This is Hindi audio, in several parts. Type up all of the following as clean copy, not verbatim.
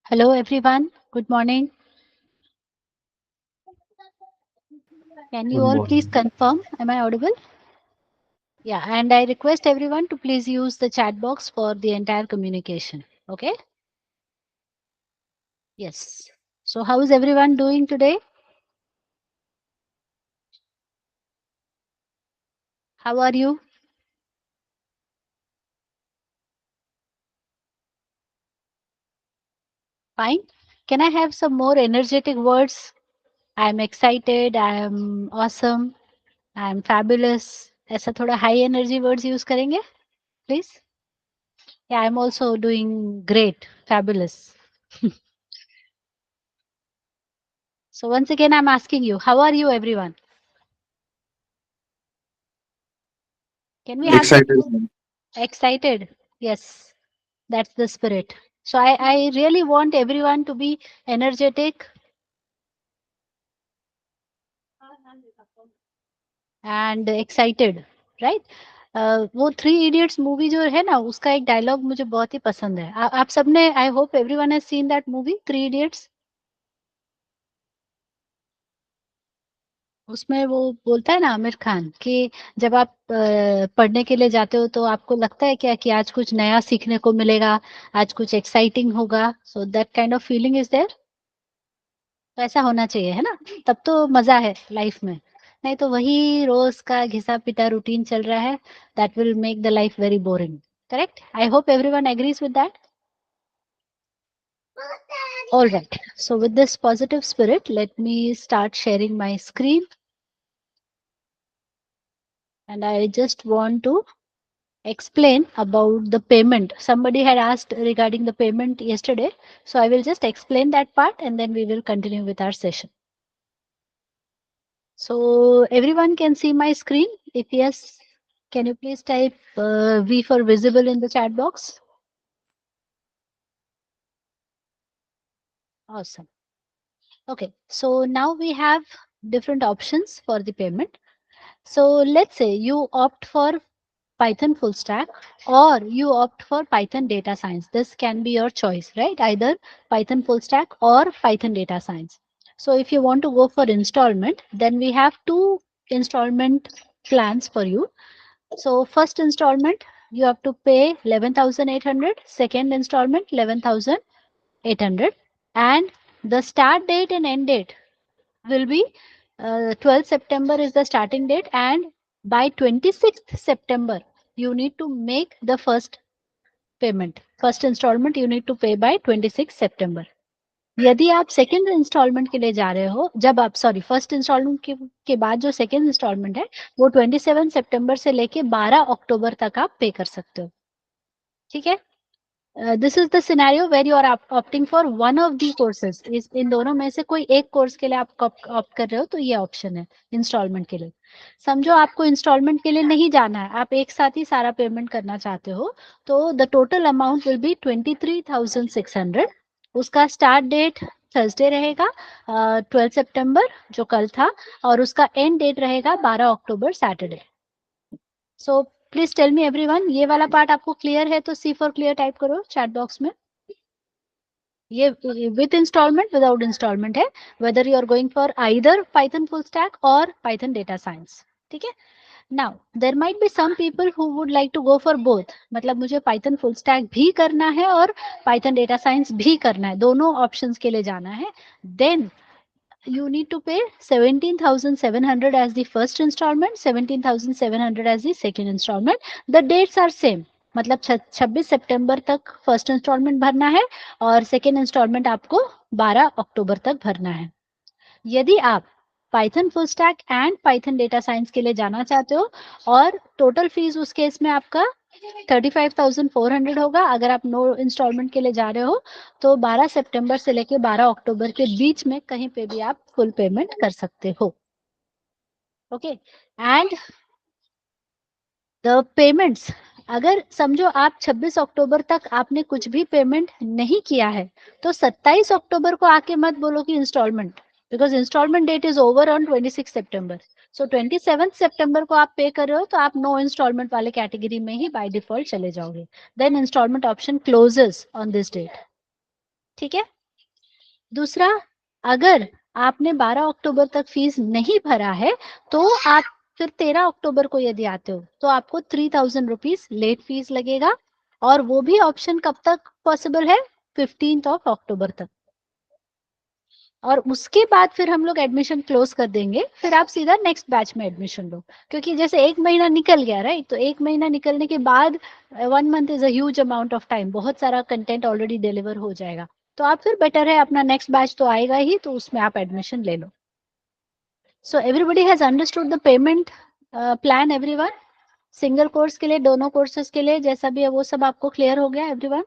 Hello everyone, good morning. Can you Good all please morning. confirm? Am I audible? Yeah, and I request everyone to please use the chat box for the entire communication. Okay? Yes. So, how is everyone doing today? How are you? Fine. Can I have some more energetic words? I'm excited, I'm awesome, I'm fabulous. ऐसा थोड़ा high energy words use करेंगे, please? Yeah, I'm also doing great, fabulous. So once again, I'm asking you, how are you, everyone? Can we have some Excited. excited? Yes, that's the spirit. So I really want everyone to be energetic and excited, right? वो थ्री इडियट्स मूवी जो है ना उसका एक डायलॉग मुझे बहुत ही पसंद है। आप सबने I hope everyone has seen that movie three idiots. उसमें वो बोलता है ना आमिर खान कि जब आप पढ़ने के लिए जाते हो तो आपको लगता है क्या कि आज कुछ नया सीखने को मिलेगा, आज कुछ एक्साइटिंग होगा, so that kind of feeling is there. तो ऐसा होना चाहिए है ना, तब तो मजा है लाइफ में। नहीं तो वही रोज का घिसा पिटा रूटीन चल रहा है, that will make the life very boring. Correct? I hope everyone agrees with that. All right, so with this positive spirit, let me start sharing my screen. And I just want to explain about the payment. Somebody had asked regarding the payment yesterday. So I will just explain that part and then we will continue with our session. So everyone can see my screen. If yes, can you please type V for visible in the chat box? Awesome. Okay, so now we have different options for the payment. So let's say you opt for Python full stack or you opt for Python data science. This can be your choice, right? Either Python full stack or Python data science. So if you want to go for installment, then we have two installment plans for you. So first installment, you have to pay 11,800. Second installment, 11,800. And the start date and end date will be 12th September is the starting date, and by 26th September you need to make the first payment. First installment you need to pay by 26th September. यदि आप सेकेंड इंस्टॉलमेंट के लिए जा रहे हो, जब आप सॉरी फर्स्ट इंस्टॉलमेंट के बाद जो सेकेंड इंस्टॉलमेंट है वो 27 सितंबर से लेके 12 अक्टूबर तक आप पे कर सकते हो। ठीक है? This is the scenario where you are opting for one of the courses. इन दोनों में से कोई एक कोर्स के लिए आप ऑप्ट कर रहे हो तो ये ऑप्शन है इंस्टॉलमेंट के लिए। समझो आपको इंस्टॉलमेंट के लिए नहीं जाना है, आप एक साथ ही सारा पेमेंट करना चाहते हो, तो the total amount will be 23,600। उसका स्टार्ट डेट थर्सडे रहेगा 12 सितंबर जो कल था, और उसका एंड डेट रहेगा 12 October Saturday. So please tell me everyone, ये वाला पार्ट आपको क्लियर है तो सी फॉर क्लियर टाइप करो चैट बॉक्स में। ये विथ इंस्टॉलमेंट विदाउट इंस्टॉलमेंट है, whether you are going for either Python full stack और पाइथन डेटा साइंस। ठीक है? Now there might be some people who would like to go for both, मतलब मुझे पाइथन फुल स्टैक भी करना है और पाइथन डेटा साइंस भी करना है, दोनों ऑप्शंस के लिए जाना है। Then you need to pay 17,700 as the first installment, 17,700 as the second installment. The dates are same, मतलब 26 सितंबर तक फर्स्ट इंस्टॉलमेंट भरना है और सेकेंड इंस्टॉलमेंट आपको 12 अक्टूबर तक भरना है। यदि आप Python full stack and Python data science के लिए जाना चाहते हो और टोटल फीस उस केस में आपका 35,400 होगा। अगर आप नो इंस्टॉलमेंट के लिए जा रहे हो तो 12 सितंबर से लेके 12 अक्टूबर के बीच में कहीं पे भी आप फुल पेमेंट कर सकते हो। ओके, एंड द पेमेंट्स, अगर समझो आप 26 अक्टूबर तक आपने कुछ भी पेमेंट नहीं किया है तो 27 अक्टूबर को आके मत बोलो कि installment, because installment date is over on 26 सितंबर। सो 27 सितंबर को आप पे कर रहे हो तो आप नो इंस्टॉलमेंट वाले कैटेगरी में ही बाय डिफॉल्ट चले जाओगे। Then installment option closes on this date. ठीक है? दूसरा, अगर आपने 12 अक्टूबर तक फीस नहीं भरा है तो आप फिर 13 अक्टूबर को यदि आते हो तो आपको 3000 रुपीज लेट फीस लगेगा, और वो भी ऑप्शन कब तक पॉसिबल है, 15 अक्टूबर तक। और उसके बाद फिर हम लोग एडमिशन क्लोज कर देंगे, फिर आप सीधा नेक्स्ट बैच में एडमिशन लो, क्योंकि जैसे एक महीना निकल गया राइट, तो एक महीना निकलने के बाद 1 month is a huge amount of time, बहुत सारा कंटेंट ऑलरेडी डिलीवर हो जाएगा, तो आप फिर बेटर है अपना नेक्स्ट बैच तो आएगा ही, तो उसमें आप एडमिशन ले लो। So everybody has understood the payment plan everyone, single course के लिए, दोनों कोर्सेज के लिए, जैसा भी है वो सब आपको क्लियर हो गया everyone?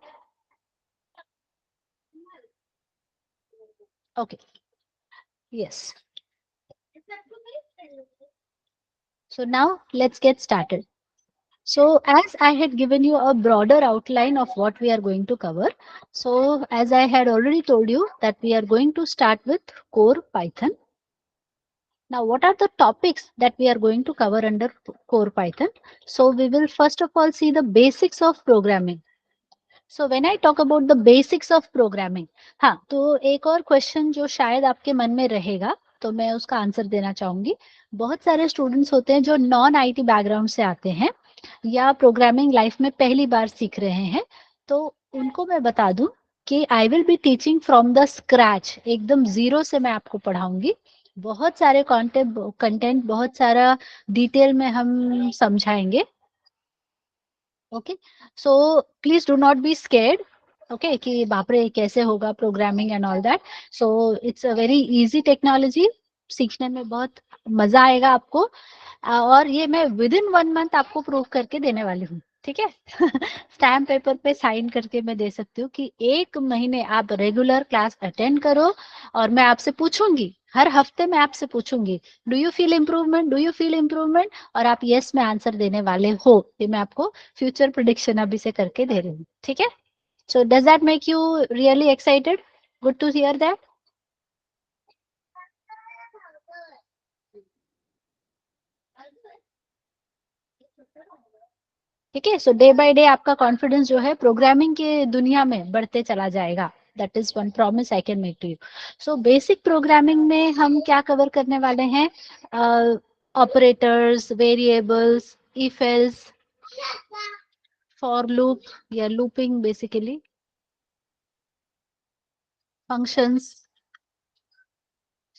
Okay, yes. So now let's get started. So as I had given you a broader outline of what we are going to cover. So as I had already told you that we are going to start with core Python. Now what are the topics that we are going to cover under core Python? So we will first of all see the basics of programming. So when I talk about the basics of programming, हाँ, तो एक और क्वेश्चन जो शायद आपके मन में रहेगा, तो मैं उसका आंसर देना चाहूंगी। बहुत सारे स्टूडेंट्स होते हैं जो नॉन आईटी बैकग्राउंड से आते हैं या प्रोग्रामिंग लाइफ में पहली बार सीख रहे हैं, तो उनको मैं बता दूं कि आई will be teaching from the scratch, एकदम जीरो से मैं आपको पढ़ाऊंगी। बहुत सारे कंटेंट बहुत सारा डिटेल में हम समझाएंगे। Okay, so please do not be scared. Okay, कि बाप रे कैसे होगा programming and all that. So it's a very easy technology, सीखने में बहुत मजा आएगा आपको, और ये मैं विद इन 1 मंथ आपको प्रूव करके देने वाली हूँ, ठीक है? स्टैम्प पेपर पे साइन करके मैं दे सकती हूँ कि 1 महीने आप रेगुलर क्लास अटेंड करो, और मैं आपसे पूछूंगी, हर हफ्ते मैं आपसे पूछूंगी, do you feel improvement, do you feel improvement, और आप यस में आंसर देने वाले हो, ये मैं आपको फ्यूचर प्रिडिक्शन अभी से करके दे रही हूँ, ठीक है? So does that make you really excited? Good to hear that. ठीक है, सो डे बाय डे आपका कॉन्फिडेंस जो है प्रोग्रामिंग के दुनिया में बढ़ते चला जाएगा, that is one promise I can make to you. So basic programming में हम क्या कवर करने वाले हैं? Operators, variables, if else, for loop या looping basically, functions.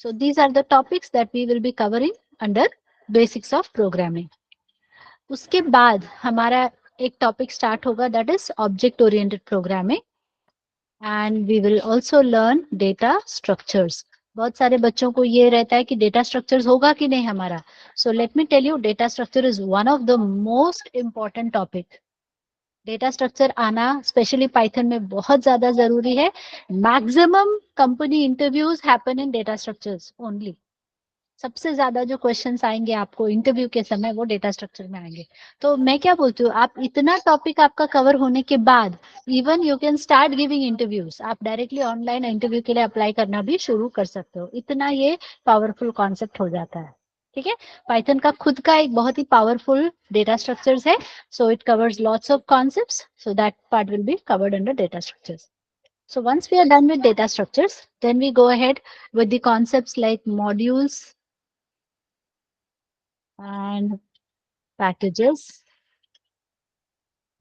So these are the topics that we will be covering under basics of programming. उसके बाद हमारा एक टॉपिक स्टार्ट होगा, that is object oriented programming, and we will also learn data structures. बहुत सारे बच्चों को ये रहता है कि डेटा स्ट्रक्चर्स होगा कि नहीं हमारा। So let me tell you, data structure is one of the most important topic. Data structure आना स्पेशली पाइथन में बहुत ज्यादा जरूरी है। Maximum company interviews happen in data structures only. सबसे ज्यादा जो क्वेश्चंस आएंगे आपको इंटरव्यू के समय वो डेटा स्ट्रक्चर में आएंगे। तो मैं क्या बोलती हूँ, आप इतना टॉपिक आपका कवर होने के बाद even you can start giving interviews, आप डायरेक्टली ऑनलाइन इंटरव्यू के लिए अप्लाई करना भी शुरू कर सकते हो, इतना ये पावरफुल कॉन्सेप्ट हो जाता है, ठीक है? पाइथन का खुद का एक बहुत ही पावरफुल डेटा स्ट्रक्चर्स है, so it covers lots of concepts, so that part will be covered under data structures. So once we are done with data structures, then we go ahead with the concepts like modules and packages.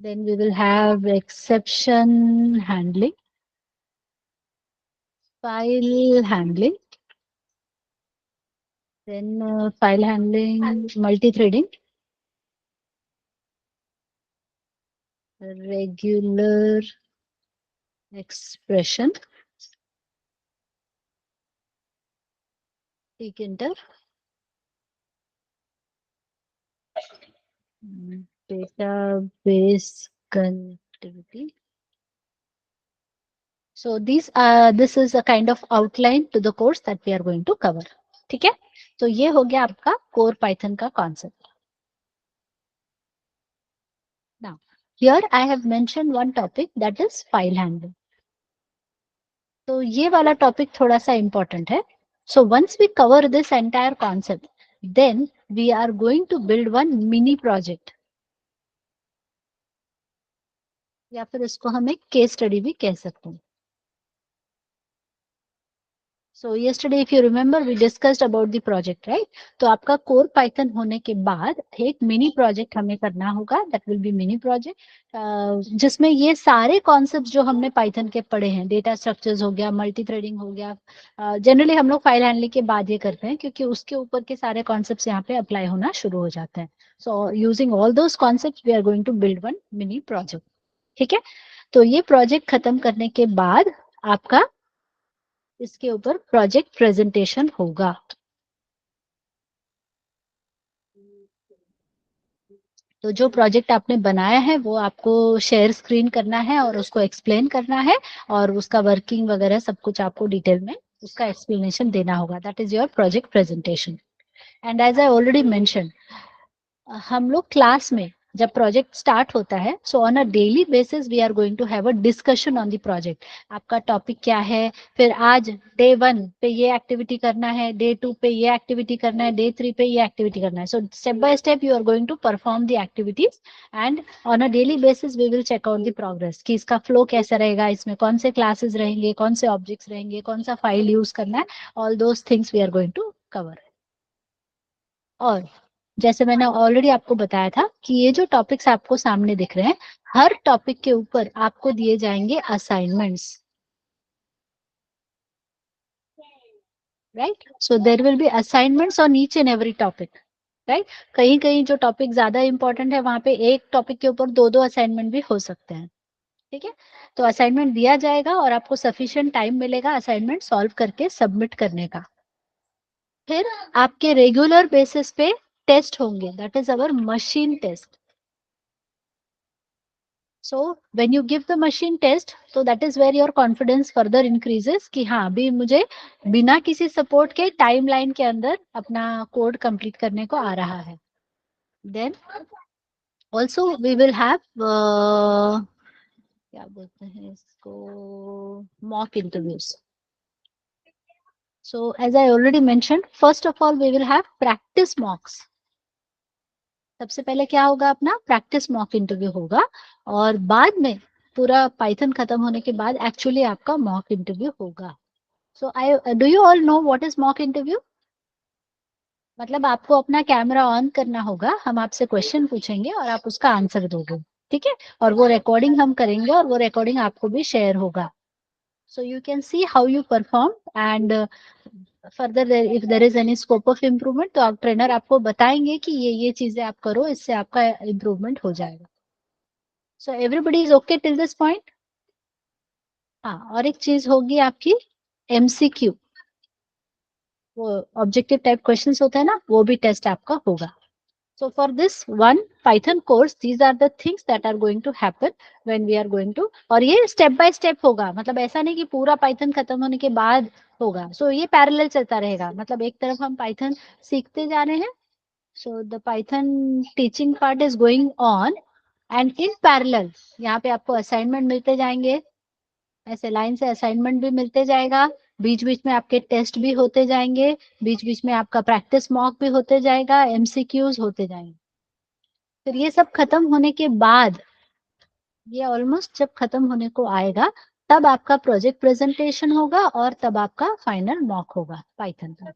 Then we will have exception handling, file handling, then file handling, multi-threading, regular expression, tkinter, database connectivity. So this is a kind of outline to the course that we are going to cover. ठीक है, तो ये हो गया आपका कोर पाइथन का concept. Now here I have mentioned one topic, that is file handling. तो ये वाला टॉपिक थोड़ा सा इंपॉर्टेंट है. So once we cover this entire concept, then we are going to build one mini project, या फिर इसको हम एक केस स्टडी भी कह सकते हैं. सो yesterday if you remember we discussed about the project, right? तो आपका कोर पाइथन होने के बाद एक मिनी प्रोजेक्ट हमें करना होगा, that will be mini project, जिसमें ये सारे कॉन्सेप्ट जो हमने पाइथन के पढ़े हैं, डेटा स्ट्रक्चर्स हो गया, मल्टी थ्रेडिंग हो गया, जनरली हम लोग फाइल हैंडलिंग के बाद ये करते हैं क्योंकि उसके ऊपर के सारे कॉन्सेप्ट यहाँ पे अप्लाई होना शुरू हो जाते हैं. So using all those concept we are going to build one mini project. ठीक है, तो ये प्रोजेक्ट खत्म करने के बाद आपका इसके ऊपर प्रोजेक्ट प्रेजेंटेशन होगा. तो जो प्रोजेक्ट आपने बनाया है वो आपको शेयर स्क्रीन करना है और उसको एक्सप्लेन करना है और उसका वर्किंग वगैरह सब कुछ आपको डिटेल में उसका एक्सप्लेनेशन देना होगा. That is your project presentation. And as I already mention, हम लोग क्लास में जब प्रोजेक्ट स्टार्ट होता है, so on a daily basis we are going to have a discussion on the project. आपका टॉपिक क्या है, फिर आज डे 1 पे ये एक्टिविटी करना है, डे 2 पे ये एक्टिविटी करना है, डे 3 पे ये एक्टिविटी करना है. So step by step you are going to perform the activities and on a daily basis we will check out the progress कि इसका फ्लो कैसा रहेगा, इसमें कौन से क्लासेस रहेंगे, कौन से ऑब्जेक्ट्स रहेंगे, कौन सा फाइल यूज करना है. All those things we are going to cover. और जैसे मैंने ऑलरेडी आपको बताया था कि ये जो टॉपिक्स आपको सामने दिख रहे हैं, हर टॉपिक के ऊपर आपको दिए जाएंगे assignments. Right, so there will be assignments on each and every topic. Right, कहीं कहीं जो टॉपिक ज्यादा इंपॉर्टेंट है वहां पे एक टॉपिक के ऊपर दो दो असाइनमेंट भी हो सकते हैं. ठीक है, तो असाइनमेंट दिया जाएगा और आपको सफिशिएंट टाइम मिलेगा असाइनमेंट सॉल्व करके सबमिट करने का. फिर आपके रेगुलर बेसिस पे टेस्ट होंगे, that is our machine test. So when you give the machine test, so that is where your confidence further increases कि हाँ अभी मुझे बिना किसी सपोर्ट के टाइमलाइन के अंदर अपना कोड कंप्लीट करने को आ रहा है. Then also we will have क्या बोलते हैं इसको, mock interviews. So as I already mentioned, first of all we will have practice mocks. सबसे पहले क्या होगा, अपना प्रैक्टिस मॉक इंटरव्यू होगा और बाद में पूरा पाइथन खत्म होने के बाद एक्चुअली आपका मॉक इंटरव्यू होगा. So I do you all know what is mock interview? मतलब आपको अपना कैमरा ऑन करना होगा, हम आपसे क्वेश्चन पूछेंगे और आप उसका आंसर दोगे. ठीक है, और वो रिकॉर्डिंग हम करेंगे और वो रिकॉर्डिंग आपको भी शेयर होगा. So you can see how you perform and further if there is any scope of improvement तो आप ट्रेनर आपको बताएंगे कि ये चीजें आप करो, इससे आपका इम्प्रूवमेंट हो जाएगा. So everybody is okay till this point. हाँ, और एक चीज होगी आपकी एमसीक्यू, वो ऑब्जेक्टिव टाइप क्वेश्चंस होता है ना, वो भी टेस्ट आपका होगा. So for this one Python course these are the things that are going to happen when we are going to, और ये स्टेप बाय स्टेप होगा. मतलब ऐसा नहीं कि पूरा पाइथन खत्म होने के बाद होगा. सो ये पैरेलल चलता रहेगा, मतलब एक तरफ हम पाइथन सीखते जा रहे हैं, so the Python teaching part is going on and in parallel यहाँ पे आपको असाइनमेंट मिलते जाएंगे, ऐसे लाइन से असाइनमेंट भी मिलते जाएगा, बीच बीच में आपके टेस्ट भी होते जाएंगे, बीच बीच में आपका प्रैक्टिस मॉक भी होते जाएगा, एमसीक्यूज होते जाएंगे. फिर ये सब खत्म होने के बाद, ये ऑलमोस्ट जब खत्म होने को आएगा तब आपका प्रोजेक्ट प्रेजेंटेशन होगा और तब आपका फाइनल मॉक होगा पाइथन का.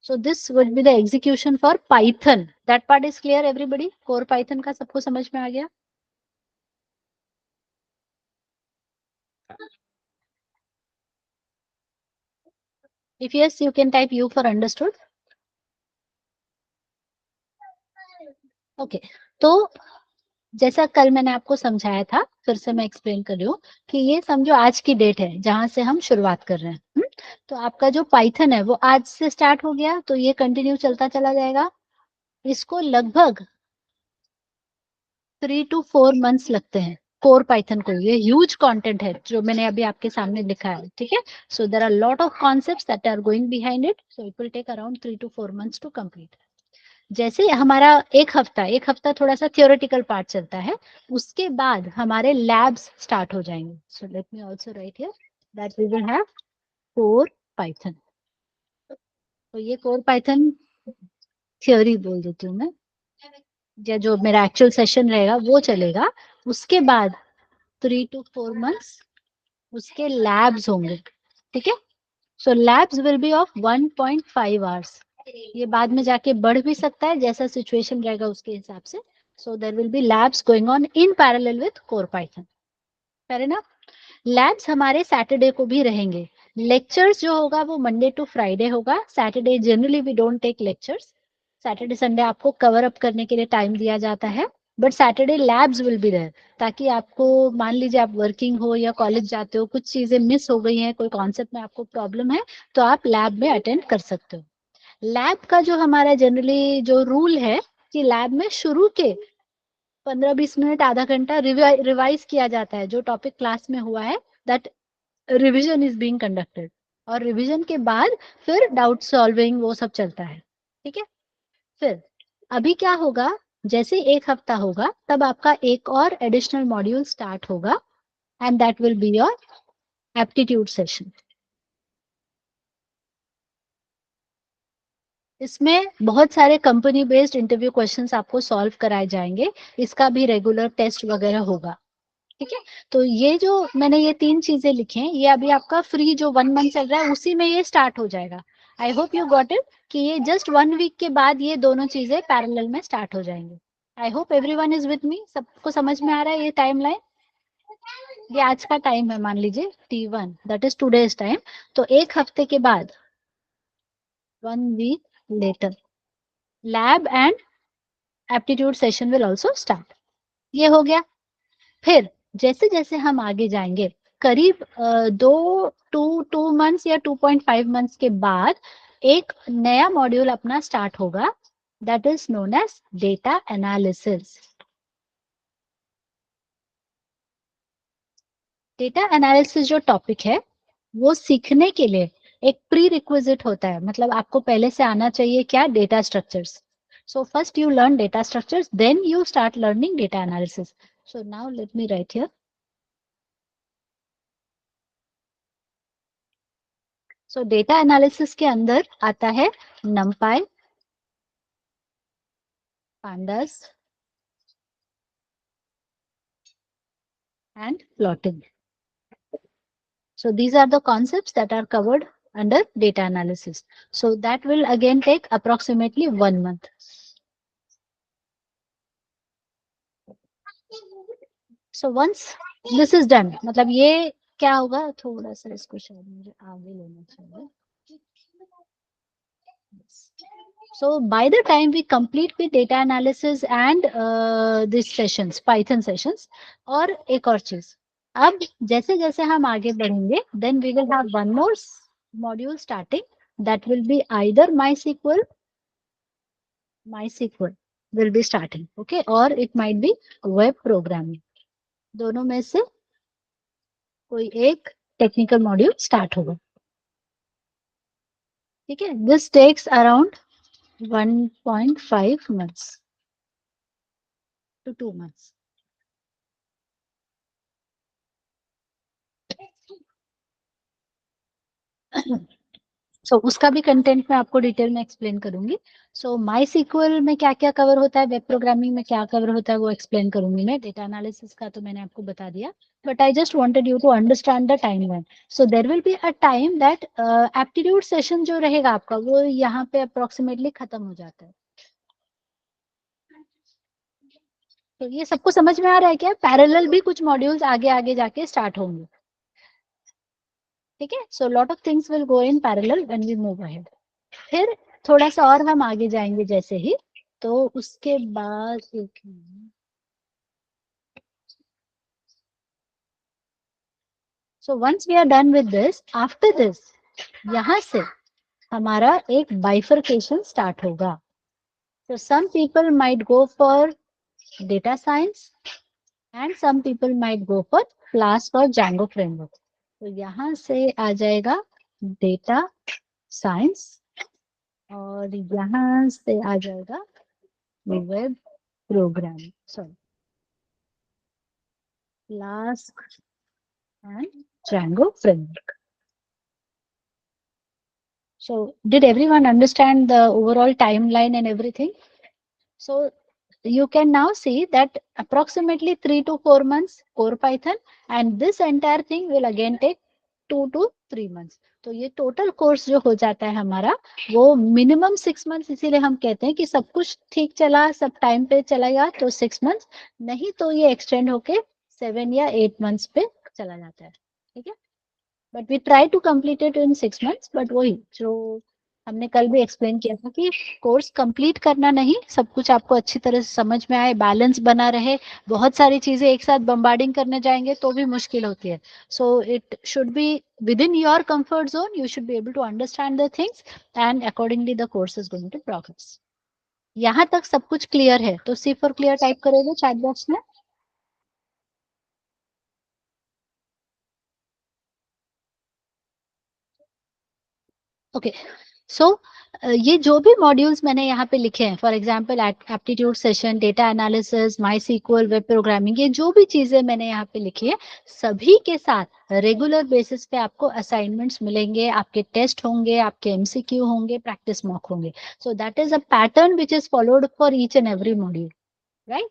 So this would be the execution for Python. That part is clear everybody? Core Python का सबको समझ में आ गया? If yes, you can type U for understood. Okay. तो जैसा कल मैंने आपको समझाया था, फिर से मैं एक्सप्लेन कर रही हूँ कि ये समझो आज की डेट है जहां से हम शुरुआत कर रहे हैं. तो आपका जो पाइथन है वो आज से स्टार्ट हो गया, तो ये कंटिन्यू चलता चला जाएगा. इसको लगभग 3 to 4 months लगते हैं कोर पाइथन को. ये ह्यूज कंटेंट है जो मैंने अभी आपके सामने लिखा है. ठीक है, so there are lot of concepts that are going behind it, so it will take around 3 to 4 months to complete. जैसे हमारा एक हफ्ता थोड़ा सा थियोरेटिकल पार्ट चलता है, उसके बाद हमारे लैब्स स्टार्ट हो जाएंगे. So let me also write here that we will have core Python. तो ये कोर पाइथन थ्योरी बोल देती हूँ मैं, या जो मेरा एक्चुअल सेशन रहेगा वो चलेगा. उसके बाद 3 to 4 months उसके लैब्स होंगे. ठीक है, So labs will be of 1.5 hours. ये बाद में जाके बढ़ भी सकता है, जैसा सिचुएशन रहेगा उसके हिसाब से. So there will be labs going on in parallel with core Python. Fair enough? Labs हमारे सैटरडे को भी रहेंगे. लेक्चर्स जो होगा वो मंडे टू फ्राइडे होगा. Saturday generally we don't take lectures. Saturday Sunday आपको कवर अप करने के लिए टाइम दिया जाता है, but Saturday labs will be there, ताकि आपको, मान लीजिए आप वर्किंग हो या कॉलेज जाते हो, कुछ चीजें मिस हो गई हैं, कोई कॉन्सेप्ट में आपको प्रॉब्लम है, तो आप लैब में अटेंड कर सकते हो. लैब का जो हमारा जनरली जो रूल है कि लैब में शुरू के 15-20 मिनट, आधा घंटा रिवाइज किया जाता है. जो टॉपिक क्लास में हुआ है, that revision is being conducted. और रिवीजन के बाद फिर डाउट सॉल्विंग वो सब चलता है. ठीक है. फिर अभी क्या होगा, जैसे एक हफ्ता होगा तब आपका एक और एडिशनल मॉड्यूल स्टार्ट होगा, and that will be your aptitude session. इसमें बहुत सारे कंपनी बेस्ड इंटरव्यू क्वेश्चंस आपको सॉल्व कराए जाएंगे. इसका भी रेगुलर टेस्ट वगैरह होगा. ठीक है. तो ये जो मैंने ये 3 चीजें लिखे हैं, ये अभी आपका फ्री जो 1 मंथ चल रहा है उसी में ये स्टार्ट हो जाएगा. आई होप यू गॉट इट कि ये जस्ट 1 वीक के बाद ये दोनों चीजें पैरेलल में स्टार्ट हो जाएंगे. I hope everyone is with me. सबको समझ में आ रहा है ये टाइमलाइन. ये आज का टाइम है, मान लीजिए T1, that is today's time. तो एक हफ्ते के बाद, 1 week later, lab and aptitude session will also start. ये हो गया. फिर जैसे जैसे हम आगे जाएंगे, करीब 2 मंथ्स या 2.5 मंथ्स के बाद एक नया मॉड्यूल अपना स्टार्ट होगा, that is known as data analysis. Data analysis जो टॉपिक है वो सीखने के लिए एक प्री रिक्विजिट होता है. मतलब आपको पहले से आना चाहिए क्या, data structures. So first you learn data structures, then you start learning data analysis. So now let me write here. So data analysis के अंदर आता है numpy, pandas and plotting. So these are the concepts that are covered under data analysis. So that will again take approximately 1 month. So once this is done, मतलब ये क्या होगा, थोड़ा सा इसको शायद मुझे आगे लेना चाहिए. So by the time we complete with data analysis and these sessions, Python sessions, और एक और चीज, अब जैसे जैसे हम आगे बढ़ेंगे, then we will have one more module starting, that will be either MySQL will be starting, okay, or it might be web programming. दोनों में से कोई एक टेक्निकल मॉड्यूल स्टार्ट होगा. ठीक है. This takes around 1.5 months to 2 months. So उसका भी कंटेंट मैं आपको डिटेल में एक्सप्लेन करूंगी. सो MySQL में क्या क्या कवर होता है, वेब प्रोग्रामिंग में क्या कवर होता है, वो एक्सप्लेन करूंगी मैं. डेटा एनालिसिस का तो मैंने आपको बता दिया, but I just wanted you to understand the timeline. So there will be a time that aptitude session जो रहेगा आपका, वो यहाँ पे अप्रोक्सीमेटली खत्म हो जाता है. तो ये सबको समझ में आ रहा है क्या, पैरेलल भी कुछ मॉड्यूल्स आगे आगे जाके स्टार्ट होंगे. ठीक है. So lot of things will go in parallel when we move ahead. फिर थोड़ा सा और हम आगे जाएंगे जैसे ही, तो उसके बाद so once we are done with this, after this यहाँ से हमारा एक बाइफर्केशन स्टार्ट होगा. So some people might go for data science and some people might go for Flask or Django framework. तो यहाँ से आ जाएगा डेटा साइंस, और यहाँ से आ जाएगा web programming, sorry, Flask and Django framework. So did everyone understand the overall timeline and everything? So you can now see that approximately 3 to 4 months core Python, and this entire thing will again take 2 to 3 months। तो ये टोटल कोर्स जो हो जाता है हमारा, वो मिनिमम 6 मंथ्स, इसीलिए हम कहते हैं कि सब कुछ ठीक चला, सब टाइम पे चलेगा तो 6 मंथ्स, नहीं तो ये एक्सटेंड होके 7 या 8 मंथ्स पे चला जाता है। ठीक है, but we try to complete it in 6 months. But वही जो हमने कल भी एक्सप्लेन किया था कि कोर्स कंप्लीट करना नहीं, सब कुछ आपको अच्छी तरह से समझ में आए, बैलेंस बना रहे। बहुत सारी चीजें एक साथ बम्बार्डिंग करने जाएंगे तो भी मुश्किल होती है। So it should be within your comfort zone, you should be able to understand the things and accordingly the course is going to progress. यहाँ तक सब कुछ क्लियर है तो सी फॉर क्लियर टाइप करोगे चैट बॉक्स में। ओके, सो ये जो भी मॉड्यूल्स मैंने यहाँ पे लिखे हैं, for example aptitude session, data analysis, MySQL, web programming, ये जो भी चीजें मैंने यहाँ पे लिखी है, सभी के साथ रेगुलर बेसिस पे आपको असाइनमेंट्स मिलेंगे, आपके टेस्ट होंगे, आपके एमसीक्यू होंगे, प्रैक्टिस मॉक होंगे। So that is a pattern which is followed for each and every module, right.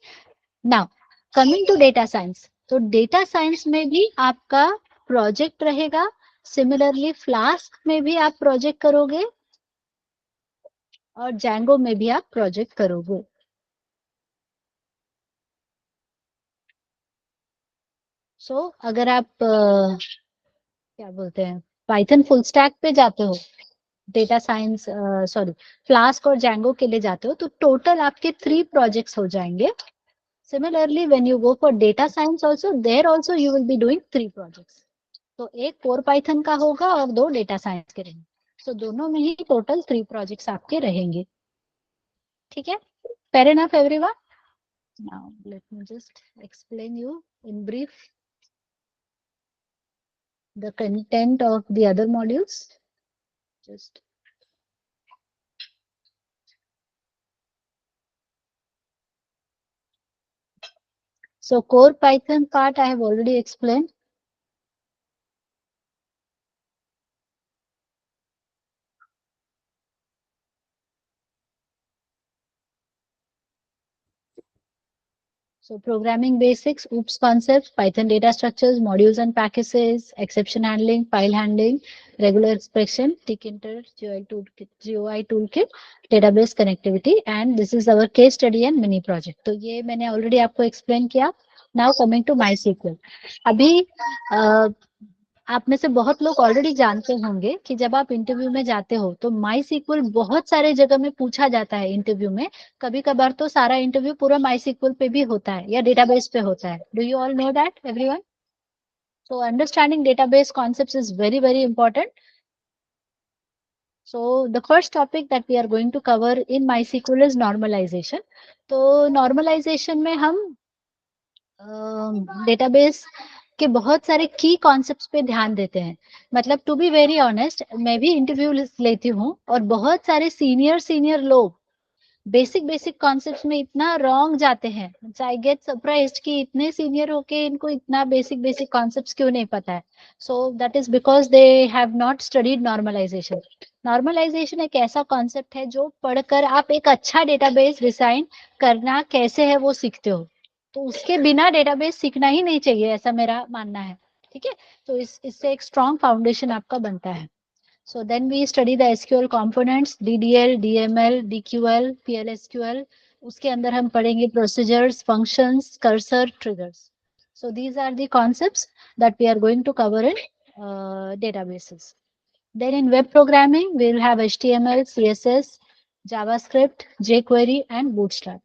Now coming to data science, तो डेटा साइंस में भी आपका प्रोजेक्ट रहेगा। सिमिलरली फ्लास्क में भी आप प्रोजेक्ट करोगे और जैंगो में भी आप प्रोजेक्ट करोगे। अगर आप क्या बोलते हैं, पाइथन फुल स्टैक पे जाते हो, डेटा साइंस सॉरी फ्लास्क और जैंगो के लिए जाते हो, तो टोटल आपके 3 प्रोजेक्ट्स हो जाएंगे। Similarly when you go for data science also, there also you will be doing 3 projects. तो एक कोर पाइथन का होगा और 2 डेटा साइंस के रहेंगे। दोनों में ही टोटल 3 प्रोजेक्ट्स आपके रहेंगे। ठीक है, fair enough everyone? Now let me just explain you in brief the content of the other modules. Just so core Python part I have already explained. So programming basics, OOPS concepts, Python data structures, modules and packages, exception handling, file handling, regular expression, tkinter, GUI toolkit, database connectivity, and this is our case study and mini project. तो ये मैंने already आपको explain किया. Now coming to MySQL. अभी आप में से बहुत लोग ऑलरेडी जानते होंगे कि जब आप इंटरव्यू में जाते हो तो माई सीक्वल बहुत सारे जगह में पूछा जाता है इंटरव्यू में। कभी कभार तो सारा इंटरव्यू पूरा माई सीक्वल पे भी होता है या डेटाबेस पे होता है। Do you all know that everyone? So understanding database concepts is very very important. So the first topic that we are going to cover in MySQL is normalization. तो normalization में हम डेटाबेस के बहुत सारे की कॉन्सेप्ट्स पे ध्यान देते हैं। मतलब टू बी वेरी ऑनेस्ट, मैं भी इंटरव्यू लेती हूँ और बहुत सारे सीनियर सीनियर लोग बेसिक बेसिक कॉन्सेप्ट्स में इतना रॉन्ग जाते हैं। आई गेट सरप्राइज्ड कि इतने सीनियर होके इनको इतना बेसिक बेसिक कॉन्सेप्ट्स क्यों नहीं पता है। So that is because they have not studied normalization. Normalization एक ऐसा कॉन्सेप्ट है जो पढ़कर आप एक अच्छा डेटाबेस डिजाइन करना कैसे है वो सीखते हो। तो उसके बिना डेटाबेस सीखना ही नहीं चाहिए, ऐसा मेरा मानना है। ठीक है, तो इससे एक स्ट्रॉन्ग फाउंडेशन आपका बनता है। So then we study the SQL components, DDL, DML, DQL, PLSQL. उसके अंदर हम पढ़ेंगे procedures, functions, cursor, triggers. So these are the concepts that we are going to cover in databases. Then in web programming, we will have HTML, CSS, JavaScript, jQuery, and Bootstrap.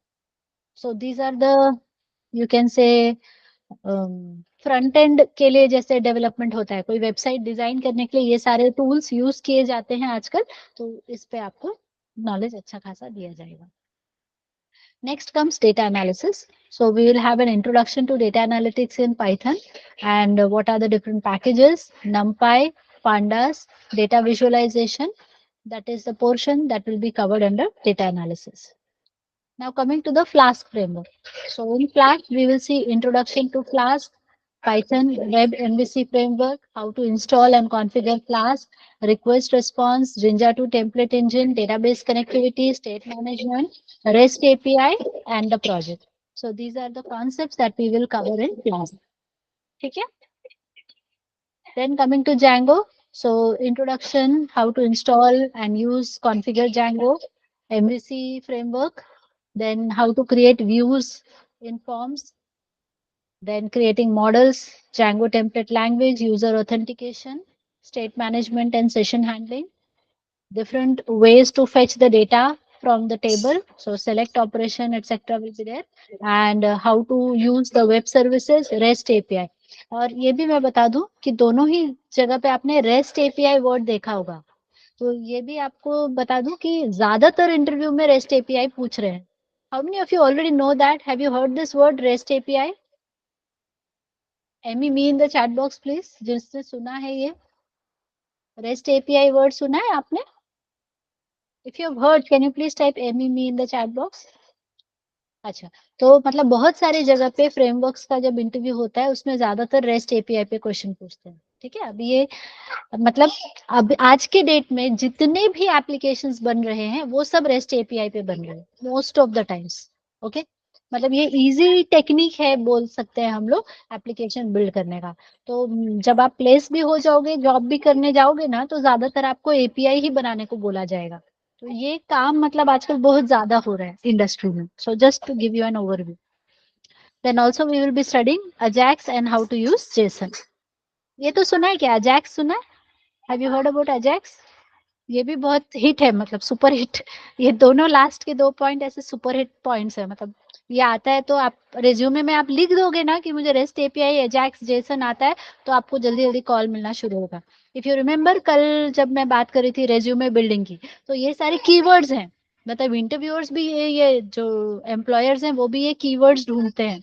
So these are the, you can say, front end के लिए जैसे डेवलपमेंट होता है, कोई वेबसाइट डिजाइन करने के लिए ये सारे टूल्स यूज किए जाते हैं आजकल। तो इस पे आपको नॉलेज अच्छा खासा दिया जाएगा। Next comes data analysis. So we will have an introduction to data analytics in Python and what are the different packages, NumPy, Pandas, data visualization. That is the portion that will be covered under data analysis. Now coming to the Flask framework. So in Flask, we will see introduction to Flask, Python Web MVC framework, how to install and configure Flask, request response, Jinja 2 template engine, database connectivity, state management, REST API, and the project. So these are the concepts that we will cover in Flask. ठीक है? Then coming to Django. So introduction, how to install and use configure Django, MVC framework, then how to create views in forms, then creating models, Django template language, user authentication, state management and session handling, different ways to fetch the data from the table. So select operation, etc. will be there. And how to use the web services, REST API. और ये भी मैं बता दूं कि दोनों ही जगह पे आपने REST API वर्ड देखा होगा. तो ये भी आपको बता दूं कि ज्यादातर इंटरव्यू में REST API पूछ रहे हैं. How many of you already know that? Have you heard this word REST API? Amy me in the chat box please, जिसने सुना है ये रेस्ट एपीआई वर्ड सुना है आपने. If you have heard can you please type Amy me in the chat box. अच्छा, तो मतलब बहुत सारी जगह पे फ्रेमवर्क्स का जब इंटरव्यू होता है उसमें ज्यादातर रेस्ट एपीआई पे क्वेश्चन पूछते हैं. ठीक है, अभी ये मतलब अब आज के डेट में जितने भी एप्लीकेशंस बन रहे हैं वो सब रेस्ट एपीआई पे बन रहे हैं most of the times. Okay, मतलब ये इजी टेक्निक है बोल सकते हैं हम लोग एप्लीकेशन बिल्ड करने का. तो जब आप प्लेस भी हो जाओगे, जॉब भी करने जाओगे ना, तो ज्यादातर आपको एपीआई ही बनाने को बोला जाएगा. तो ये काम मतलब आजकल बहुत ज्यादा हो रहा है इंडस्ट्री में. So just to give you an overview. Then also we will be studying Ajax and how to use JSON. ये तो सुना है क्या, अजैक्स सुना है? Have you heard about Ajax? ये भी बहुत हिट है, मतलब सुपर हिट. ये दोनों लास्ट के 2 पॉइंट ऐसे सुपर हिट पॉइंट्स है. मतलब ये आता है तो आप रेज्यूमे में आप लिख दोगे ना कि मुझे रेस्ट एपीआई अजैक्स जेसन आता है, तो आपको जल्दी जल्दी कॉल मिलना शुरू होगा. इफ यू रिमेम्बर कल जब मैं बात करी थी रेज्यूमे बिल्डिंग की, तो ये सारे कीवर्ड्स हैं. मतलब इंटरव्यूअर्स भी ये जो एम्प्लॉयर्स हैं वो भी ये कीवर्ड्स ढूंढते हैं.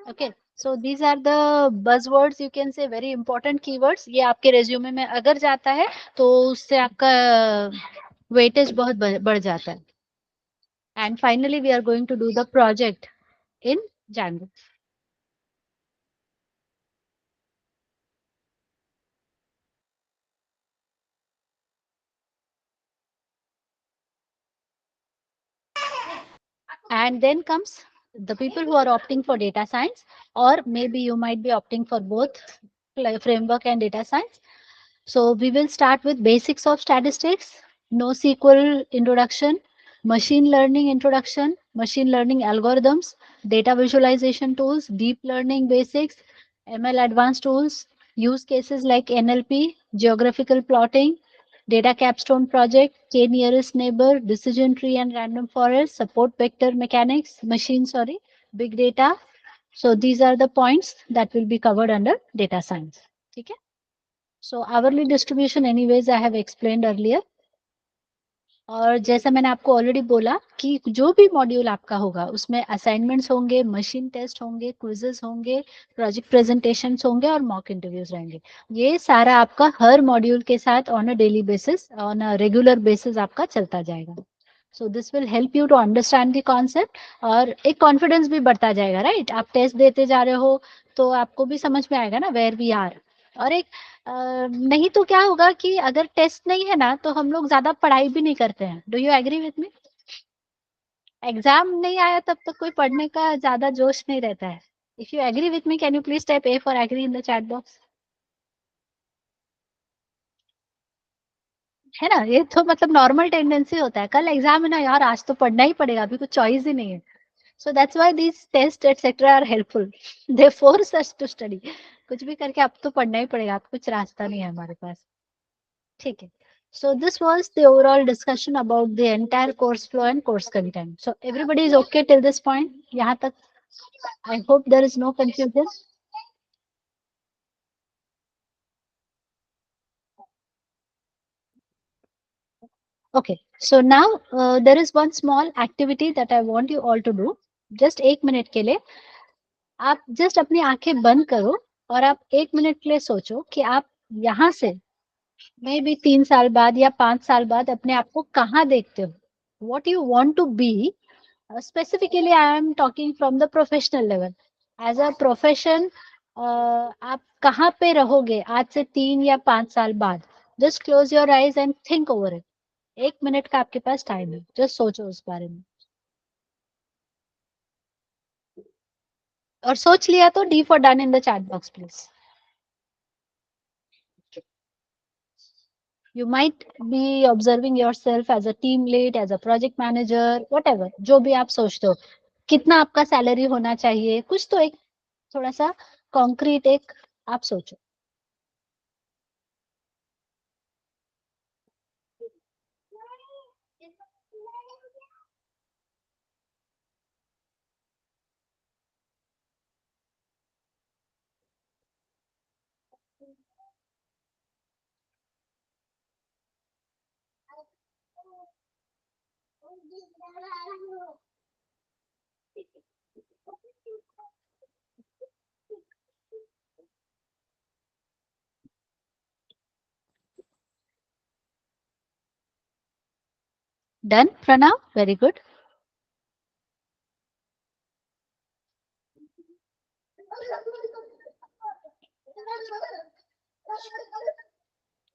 Okay, so these are the buzzwords, you can say very important keywords. ये आपके रेज्यूमे में अगर जाता है तो उससे आपका वेटेज बहुत बढ़ जाता है. And finally we are going to do the project in Django. And then comes the people who are opting for data science, or maybe you might be opting for both framework and data science. So we will start with basics of statistics, NoSQL introduction, machine learning introduction, machine learning algorithms, data visualization tools, deep learning basics, ML advanced tools, use cases like NLP, geographical plotting, data capstone project, k nearest neighbor, decision tree and random forest, support vector mechanics, big data. So these are the points that will be covered under data science. Okay. So hourly distribution anyways I have explained earlier. और जैसा मैंने आपको ऑलरेडी बोला कि जो भी मॉड्यूल आपका होगा उसमें असाइनमेंट्स होंगे, मशीन टेस्ट होंगे, क्विजेस होंगे, प्रोजेक्ट प्रेजेंटेशंस होंगे और मॉक इंटरव्यूज रहेंगे. ये सारा आपका हर मॉड्यूल के साथ on a daily basis, on a regular basis आपका चलता जाएगा. So this will help you to understand the concept और एक कॉन्फिडेंस भी बढ़ता जाएगा. राइट, आप टेस्ट देते जा रहे हो तो आपको भी समझ में आएगा ना वेयर वी आर. और एक नहीं तो क्या होगा कि अगर टेस्ट नहीं है ना तो हम लोग ज्यादा पढ़ाई भी नहीं करते हैं. Do you agree with me? Exam नहीं आया तब तक कोई पढ़ने का ज्यादा जोश नहीं रहता है. If you agree with me can you please type A for agree in the chat box. है ना, ये तो मतलब नॉर्मल टेंडेंसी होता है. कल एग्जाम है ना यार, आज तो पढ़ना ही पड़ेगा, अभी कुछ चॉइस ही नहीं है. So that's why these test etcetera are helpful. They force us to study. कुछ भी करके अब तो पढ़ना ही पड़ेगा, अब कुछ रास्ता नहीं है हमारे पास. ठीक है. So this was the overall discussion about the entire course flow and course content. So everybody is okay till this point. यहाँ तक I hope there is no confusion. Okay. So now there is one small activity that I want you all to do. Just 1 minute के लिए आप just अपनी आंखें बंद करो और आप 1 मिनट के लिए सोचो कि आप यहाँ से मे बी 3 साल बाद या 5 साल बाद अपने आप को कहाँ देखते हो. What you want to be. Specifically, I am talking from the professional level. As a profession, आप कहाँ पे रहोगे आज से 3 या 5 साल बाद. Just close your eyes and think over it. 1 minute का आपके पास टाइम है, जस्ट सोचो उस बारे में। और सोच लिया तो D for done in the chat box please. You might be observing yourself as a team lead, as a project manager, whatever, जो भी आप सोचते हो। कितना आपका सैलरी होना चाहिए, कुछ तो एक थोड़ा सा कॉन्क्रीट एक आप सोचो। Done Pranav, very good.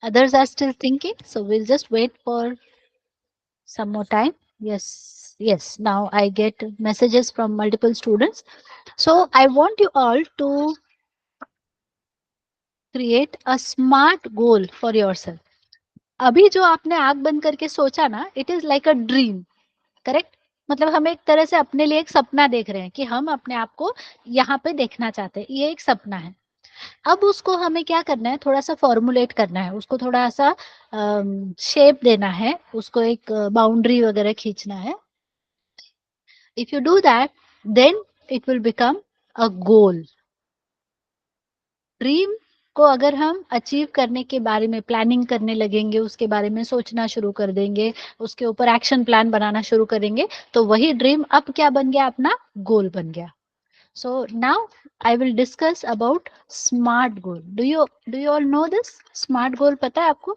Others are still thinking, so we'll just wait for some more time. Yes, yes. Now I get messages from multiple students. So I want you all to create a smart goal for yourself. अभी जो आपने आंख बंद करके सोचा ना, it is like a dream, correct? मतलब हम एक तरह से अपने लिए एक सपना देख रहे हैं कि हम अपने आप को यहाँ पे देखना चाहते हैं, ये एक सपना है। अब उसको हमें क्या करना है, थोड़ा सा फॉर्मुलेट करना है, उसको थोड़ा सा शेप देना है, उसको एक बाउंड्री वगैरह खींचना है। If you do that, then it will become a goal. Dream को अगर हम अचीव करने के बारे में प्लानिंग करने लगेंगे, उसके बारे में सोचना शुरू कर देंगे, उसके ऊपर एक्शन प्लान बनाना शुरू करेंगे, तो वही ड्रीम अब क्या बन गया, अपना गोल बन गया। So now I will discuss about smart goal. Do you all no this smart गोल? पता है आपको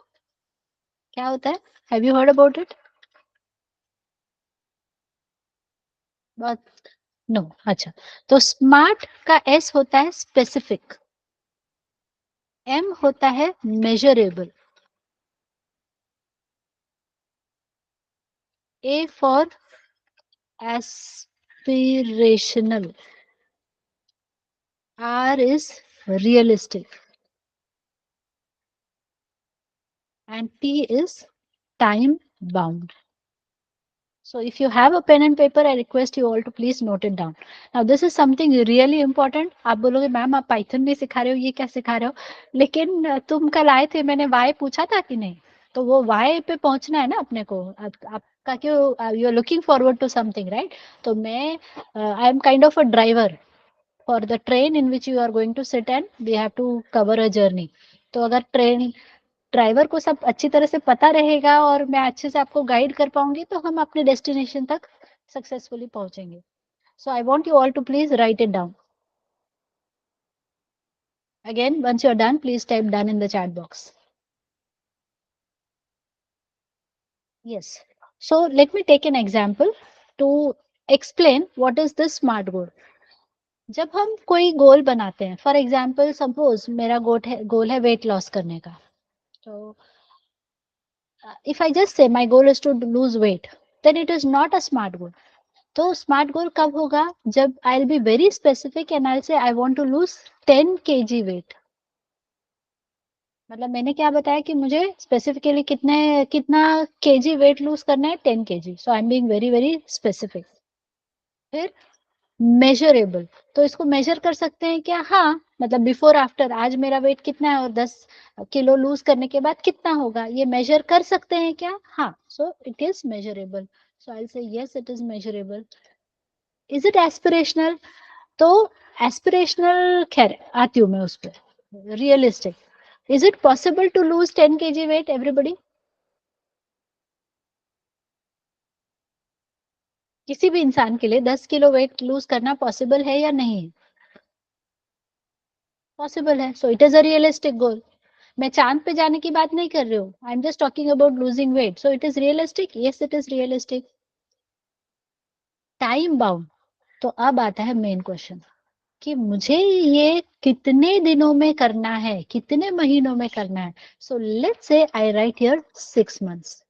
क्या होता है? Have you heard about it? बहुत नो। अच्छा, तो स्मार्ट का एस होता है स्पेसिफिक, एम होता है measurable, A for aspirational, R is realistic, and T is time bound. So if you have a pen and paper, I request you all to please note it down. Now this is something really important. आप बोलोगे मैम आप पाइथन भी सिखा रहे हो, ये क्या सिखा रहे हो? लेकिन तुम कल आए थे, मैंने वाई पूछा था कि नहीं? तो वो वाई पे पहुंचना है ना अपने को। आपका क्यों, you are looking forward to something, right? तो मैं I am kind of a driver for the train in which you are going to sit and we have to cover a journey. तो अगर ट्रेन ड्राइवर को सब अच्छी तरह से पता रहेगा और मैं अच्छे से आपको गाइड कर पाऊंगी, तो हम अपने डेस्टिनेशन तक सक्सेसफुली पहुंचेंगे। So I want you all to please write it down. Again, once you're done, please type done in the chat box. Yes. So let me take an example to explain what is this SMART goal. जब हम कोई गोल बनाते हैं, फॉर एग्जाम्पल सपोज मेरा गोल है वेट लॉस करने का, तो if I just say my goal is to lose weight, then it is not a smart goal. तो स्मार्ट गोल कब होगा, जब I will be very specific and I say I want to lose 10 kg weight. मतलब मैंने क्या बताया कि मुझे स्पेसिफिकली कितना केजी वेट लूज करना है, 10 kg। So I am being very very specific. फिर मेजरेबल, तो इसको मेजर कर सकते हैं क्या? हाँ, मतलब बिफोर आफ्टर, आज मेरा वेट कितना है और 10 किलो लूज करने के बाद कितना होगा, ये मेजर कर सकते हैं क्या? हाँ, so it is measurable. So I say yes it is measurable. Is it aspirational? तो एस्पिरेशनल खैर आती हूँ मैं उस पर। Realistic, is it possible to lose 10 kg weight everybody? किसी भी इंसान के लिए 10 किलो वेट लूज करना पॉसिबल है या नहीं? पॉसिबल है, so it is a realistic goal. मैं चांद पे जाने की बात नहीं कर रही हूँ, I am just talking about losing weight, so it is realistic, yes it is realistic. Time bound, तो अब आता है मेन क्वेश्चन कि मुझे ये कितने दिनों में करना है, कितने महीनों में करना है। So let's say I right here 6 months।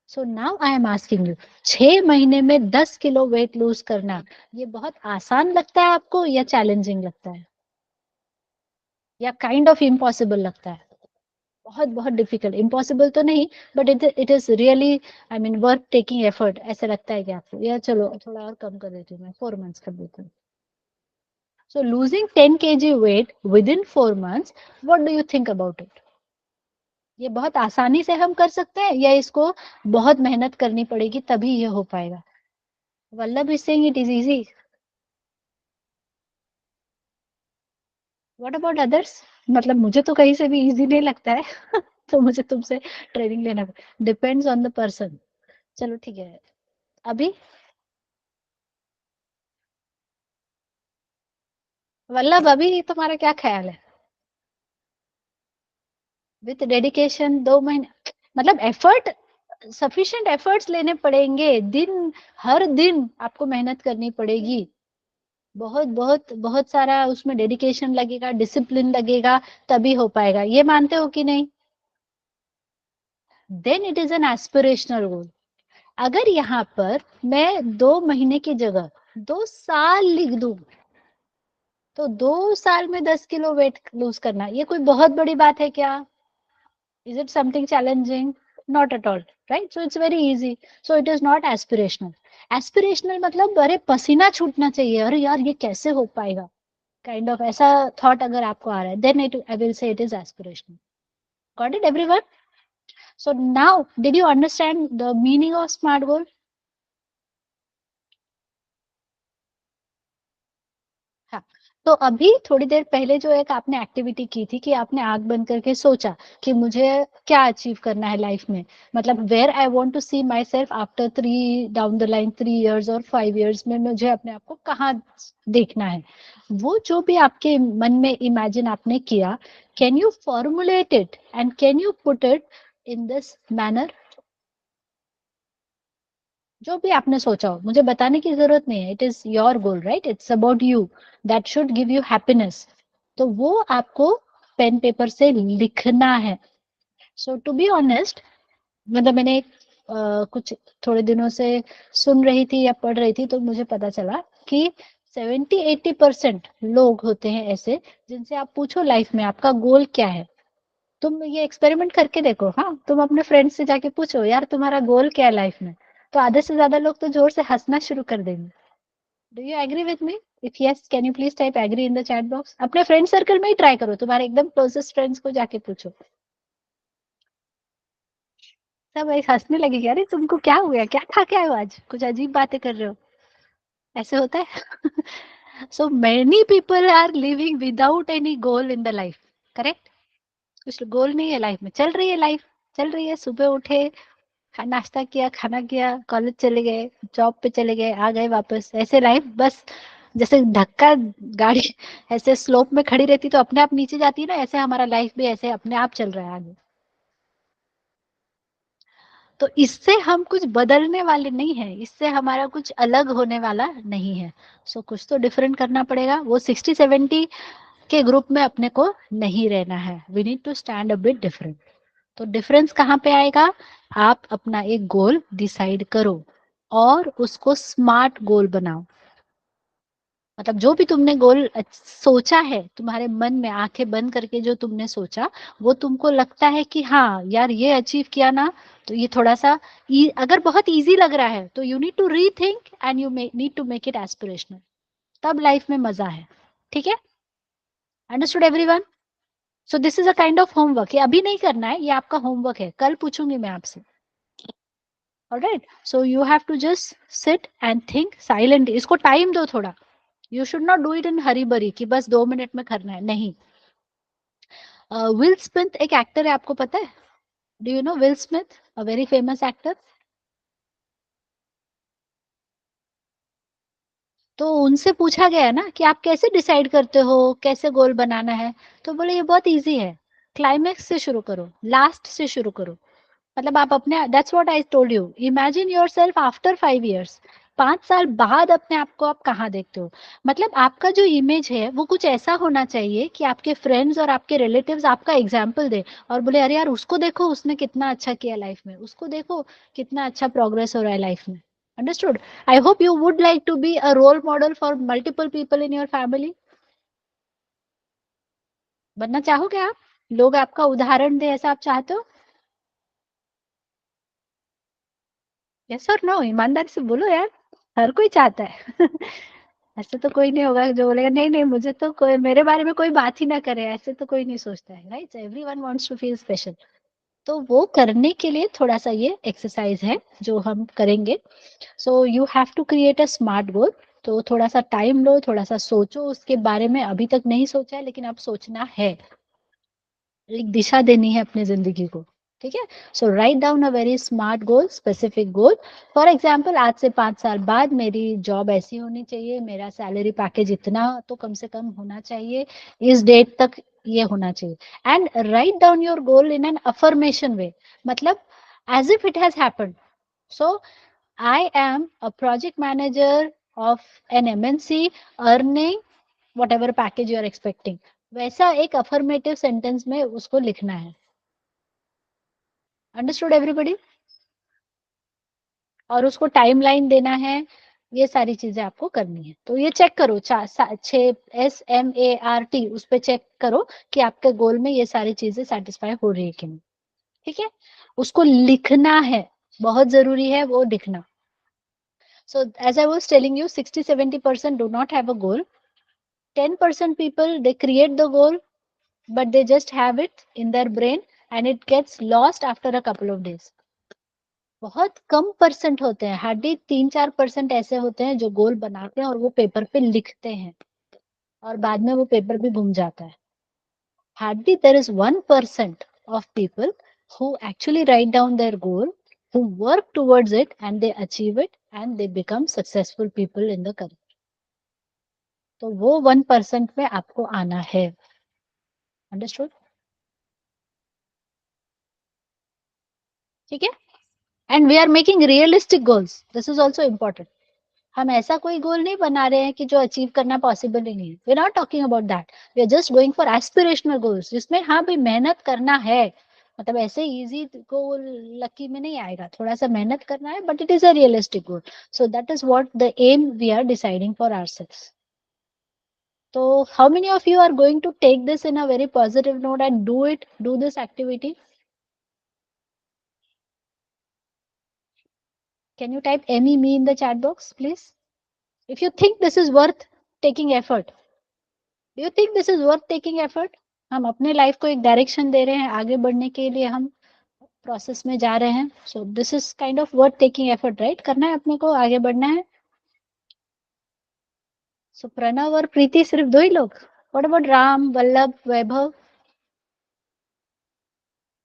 So now I am asking you, 6 महीने में 10 किलो वेट लूज करना, ये बहुत आसान लगता है आपको या चैलेंजिंग लगता है या काइंड ऑफ इम्पॉसिबल लगता है? बहुत बहुत डिफिकल्ट, इम्पॉसिबल तो नहीं, but it is really, I mean worth taking effort, ऐसे लगता है कि आपको? या चलो थोड़ा और कम कर देती हूँ मैं, 4 मंथ्स कर देती हूँ। So losing 10 kg weight within 4 months, what do you think about it? ये बहुत आसानी से हम कर सकते हैं या इसको बहुत मेहनत करनी पड़ेगी तभी ये हो पाएगा? Vallabh is saying it is easy, what about others? मतलब मुझे तो कहीं से भी इजी नहीं लगता है तो मुझे तुमसे ट्रेनिंग लेना, डिपेंड्स ऑन द पर्सन। चलो ठीक है, अभी वल्लभ अभी तुम्हारा क्या ख्याल है? विथ डेडिकेशन 2 महीने, मतलब एफर्ट, सफिशिएंट एफर्ट्स लेने पड़ेंगे, दिन, हर दिन आपको मेहनत करनी पड़ेगी, बहुत बहुत बहुत सारा उसमें डेडिकेशन लगेगा, डिसिप्लिन लगेगा, तभी हो पाएगा, ये मानते हो कि नहीं? Then it is an aspirational goal. अगर यहाँ पर मैं 2 महीने की जगह 2 साल लिख दूं, तो 2 साल में 10 किलो वेट लूज करना, ये कोई बहुत बड़ी बात है क्या? Is it something challenging? Not at all, right? So it's very easy. So it is not aspirational. Aspirational मतलब अरे पसीना छूटना चाहिए, अरे यार ये कैसे हो पाएगा, काइंड ऑफ ऐसा थॉट अगर आपको आ रहा है, then it I will say it is aspirational. Got it, everyone? So now, did you understand the meaning of SMART goal? हाँ, तो अभी थोड़ी देर पहले जो एक आपने एक्टिविटी की थी कि आपने आंख बंद करके सोचा कि मुझे क्या अचीव करना है लाइफ में, मतलब where I want to see myself after 3 down the line 3 years और 5 इयर्स में मुझे अपने आप को कहाँ देखना है, वो जो भी आपके मन में इमेजिन आपने किया, can you formulate it and can you put it in this manner? जो भी आपने सोचा हो, मुझे बताने की जरूरत नहीं है, it is your goal, right? It's about you, that should give you happiness, तो वो आपको पेन पेपर से लिखना है। सो टू बी ऑनेस्ट, मतलब मैंने कुछ थोड़े दिनों से सुन रही थी या पढ़ रही थी, तो मुझे पता चला कि 70-80% लोग होते हैं ऐसे, जिनसे आप पूछो लाइफ में आपका गोल क्या है, तुम ये एक्सपेरिमेंट करके देखो, हाँ, तुम अपने फ्रेंड से जाके पूछो यार तुम्हारा गोल क्या है लाइफ में, तो आधे से ज्यादा लोग तो जोर से हंसना शुरू कर देंगे। Do you agree with me? If yes, can you please type agree in the chat box? अपने फ्रेंड सर्कल में ही ट्राई करो, तुम्हारे एकदम क्लोजेस्ट फ्रेंड्स को जाके पूछो, सब ऐसे हंसने लगेगा, अरे तुमको क्या हुआ, क्या खा के आए हो आज, कुछ अजीब बातें कर रहे हो, ऐसे होता है so many people are living without any goal in the life, correct? कुछ गोल नहीं है लाइफ में, चल रही है लाइफ, चल रही है, सुबह उठे, नाश्ता किया, खाना किया, कॉलेज चले गए, जॉब पे चले गए, आ गए वापस, ऐसे लाइफ बस, जैसे धक्का गाड़ी ऐसे स्लोप में खड़ी रहती तो अपने आप नीचे जाती है ना, ऐसे हमारा लाइफ भी ऐसे अपने आप चल रहा है आगे। तो इससे हम कुछ बदलने वाले नहीं है, इससे हमारा कुछ अलग होने वाला नहीं है। सो कुछ तो डिफरेंट करना पड़ेगा, वो 60-70 के ग्रुप में अपने को नहीं रहना है, we need to stand a bit different. तो डिफरेंस कहाँ पे आएगा? आप अपना एक गोल डिसाइड करो और उसको स्मार्ट गोल बनाओ, मतलब जो भी तुमने गोल सोचा है तुम्हारे मन में, आंखें बंद करके जो तुमने सोचा, वो तुमको लगता है कि हाँ यार ये अचीव किया ना, तो ये थोड़ा सा अगर बहुत इजी लग रहा है तो you need to rethink and you need to make it aspirational, तब लाइफ में मजा है। ठीक है? Understood everyone? So this is a kind of homework, ये अभी नहीं करना है, ये आपका होमवर्क है, कल पूछूंगी मैं आपसे। Alright, so you have to just sit and think silently, इसको टाइम दो थोड़ा, you should not do it in hurry burry कि बस 2 मिनट में करना है, नहीं। विल स्मिथ एक एक्टर है, आपको पता है? Do you know will Smith, a very famous actor? तो उनसे पूछा गया ना कि आप कैसे डिसाइड करते हो कैसे गोल बनाना है, तो बोले ये बहुत इजी है, क्लाइमेक्स से शुरू करो, लास्ट से शुरू करो, मतलब आप अपने, that's what I told you, imagine yourself after 5 years, 5 साल बाद अपने आप को आप कहाँ देखते हो? मतलब आपका जो इमेज है वो कुछ ऐसा होना चाहिए कि आपके फ्रेंड्स और आपके रिलेटिव्स आपका एग्जाम्पल दे और बोले अरे यार उसको देखो उसने कितना अच्छा किया लाइफ में, उसको देखो कितना अच्छा प्रोग्रेस हो रहा है लाइफ में। Understood? I hope you would like to be a role model for multiple people in your family. बनना चाहोगे आप? लोग आपका उदाहरण दे ऐसा आप चाहते हो? यस और नो, ईमानदारी से बोलो यार। हर कोई चाहता है। ऐसे तो कोई नहीं होगा जो बोलेगा नहीं नहीं मुझे तो कोई मेरे बारे में कोई बात ही ना करे, ऐसे तो कोई नहीं सोचता है, right? Everyone wants to feel special. तो वो करने के लिए थोड़ा सा ये एक्सरसाइज है जो हम करेंगे। So you have to create a smart goal. तो थोड़ा सा टाइम लो, थोड़ा सा सोचो उसके बारे में, अभी तक नहीं सोचा है लेकिन अब सोचना है, एक दिशा देनी है अपनी जिंदगी को। ठीक है? So write down a very smart goal, specific goal. For example आज से 5 साल बाद मेरी जॉब ऐसी होनी चाहिए, मेरा सैलरी पैकेज इतना तो कम से कम होना चाहिए, इस डेट तक ये होना चाहिए। And write down your goal in an affirmation way, मतलब as if it has happened. So I am a project manager of an MNC earning whatever package you are expecting, वैसा एक अफर्मेटिव सेंटेंस में उसको लिखना है। Understood everybody? और उसको टाइमलाइन देना है, ये सारी चीजें आपको करनी है। तो ये चेक करो 6 SMART उस पर चेक करो कि आपके गोल में ये सारी चीजें सेटिस्फाई हो रही है कि नहीं। ठीक है? उसको लिखना है, बहुत जरूरी है वो लिखना। So as I was telling you, 60-70% do not have a goal. 10% people they create the goal, but they just have it in their brain and it gets lost after a couple of days. बहुत कम परसेंट होते हैं, हार्डली 3-4% ऐसे होते हैं जो गोल बनाते हैं और वो पेपर पे लिखते हैं और बाद में वो पेपर भी गुम जाता है। Hardly there is 1% of people who actually write down their goal, who work towards it and they achieve it and they become successful people in the career. तो वो 1% में आपको आना है। अंडरस्टूड? ठीक है? And we are making realistic goals, this is also important. हम ऐसा कोई गोल नहीं बना रहे हैं कि जो अचीव करना पॉसिबल ही नहीं है, we are not talking about that, we are just going for aspirational goals जिसमें हाँ भाई मेहनत करना है, मतलब ऐसे इजी गोल लकी में नहीं आएगा, थोड़ा सा मेहनत करना है but it is a realistic goal. So that is what the aim we are deciding for ourselves. तो how many of you are going to take this in a very positive note and do this activity? Can you type me in the chat box, please? If you think this is worth taking effort, do you think this is worth taking effort? हम अपने लाइफ को एक डायरेक्शन दे रहे हैं, आगे बढ़ने के लिए हम प्रोसेस में जा रहे हैं। सो this is kind of worth taking effort, right? करना है अपने को, आगे बढ़ना है। सो प्रणव और प्रीति सिर्फ दो ही लोग? What about Ram, Vallabh, Vaibhav?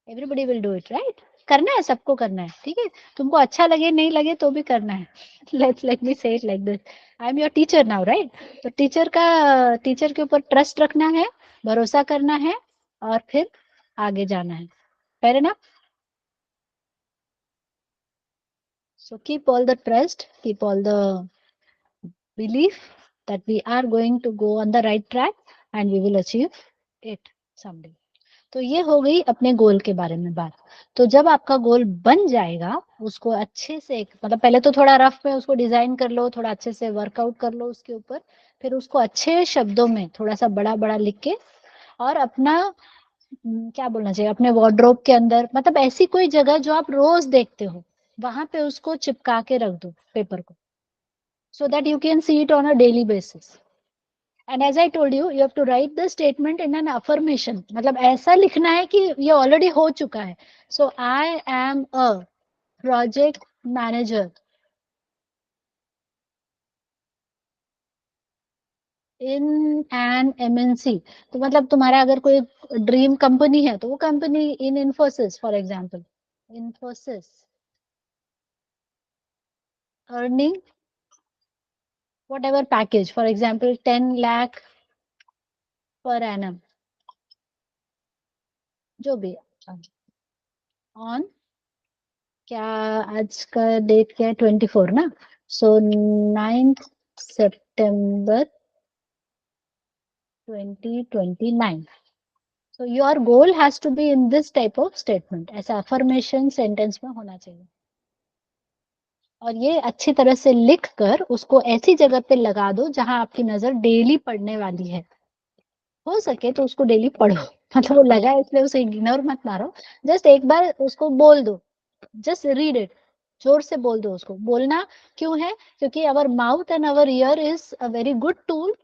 Everybody will do it, right? करना है, सबको करना है। ठीक है? तुमको अच्छा लगे नहीं लगे तो भी करना है। लेट मी से it like this, I am your teacher now, right? तो टीचर के ऊपर ट्रस्ट रखना है, भरोसा करना है और फिर आगे जाना है। Fair enough? So keep all the trust, keep all the belief that we are going to go on the right track and we will achieve it someday. तो ये हो गई अपने गोल के बारे में बात। तो जब आपका गोल बन जाएगा उसको अच्छे से मतलब पहले तो थोड़ा रफ में उसको डिजाइन कर लो, थोड़ा अच्छे से वर्कआउट कर लो उसके ऊपर, फिर उसको अच्छे शब्दों में थोड़ा सा बड़ा बड़ा लिख के और अपना क्या बोलना चाहिए, अपने वार्डरोब के अंदर, मतलब ऐसी कोई जगह जो आप रोज देखते हो वहां पे उसको चिपका के रख दो पेपर को, so that you can see it on a daily basis. And as I told you, you have to write the statement in an affirmation, मतलब ऐसा लिखना है कि ये ऑलरेडी हो चुका है। So I am a project manager in an MNC। तो मतलब तुम्हारा अगर कोई ड्रीम कंपनी है तो वो company in Infosys for example, Infosys earning whatever package, for example 10 lakh per annum, जो भी है, on क्या आज का डेट क्या है, 24 ना? So 9th September 2029. So your goal has to be in this type of statement. ऐसा affirmation sentence में होना चाहिए और ये अच्छी तरह से लिख कर उसको ऐसी जगह पे लगा दो जहां आपकी नजर डेली पढ़ने वाली है। हो सके तो उसको डेली पढ़ो मतलब वो लगा है इसलिए उसे इग्नोर मत मारो, जस्ट एक बार उसको बोल दो, जस्ट रीड इट, जोर से बोल दो उसको। बोलना क्यों है? क्योंकि our mouth and our ear is a very good tool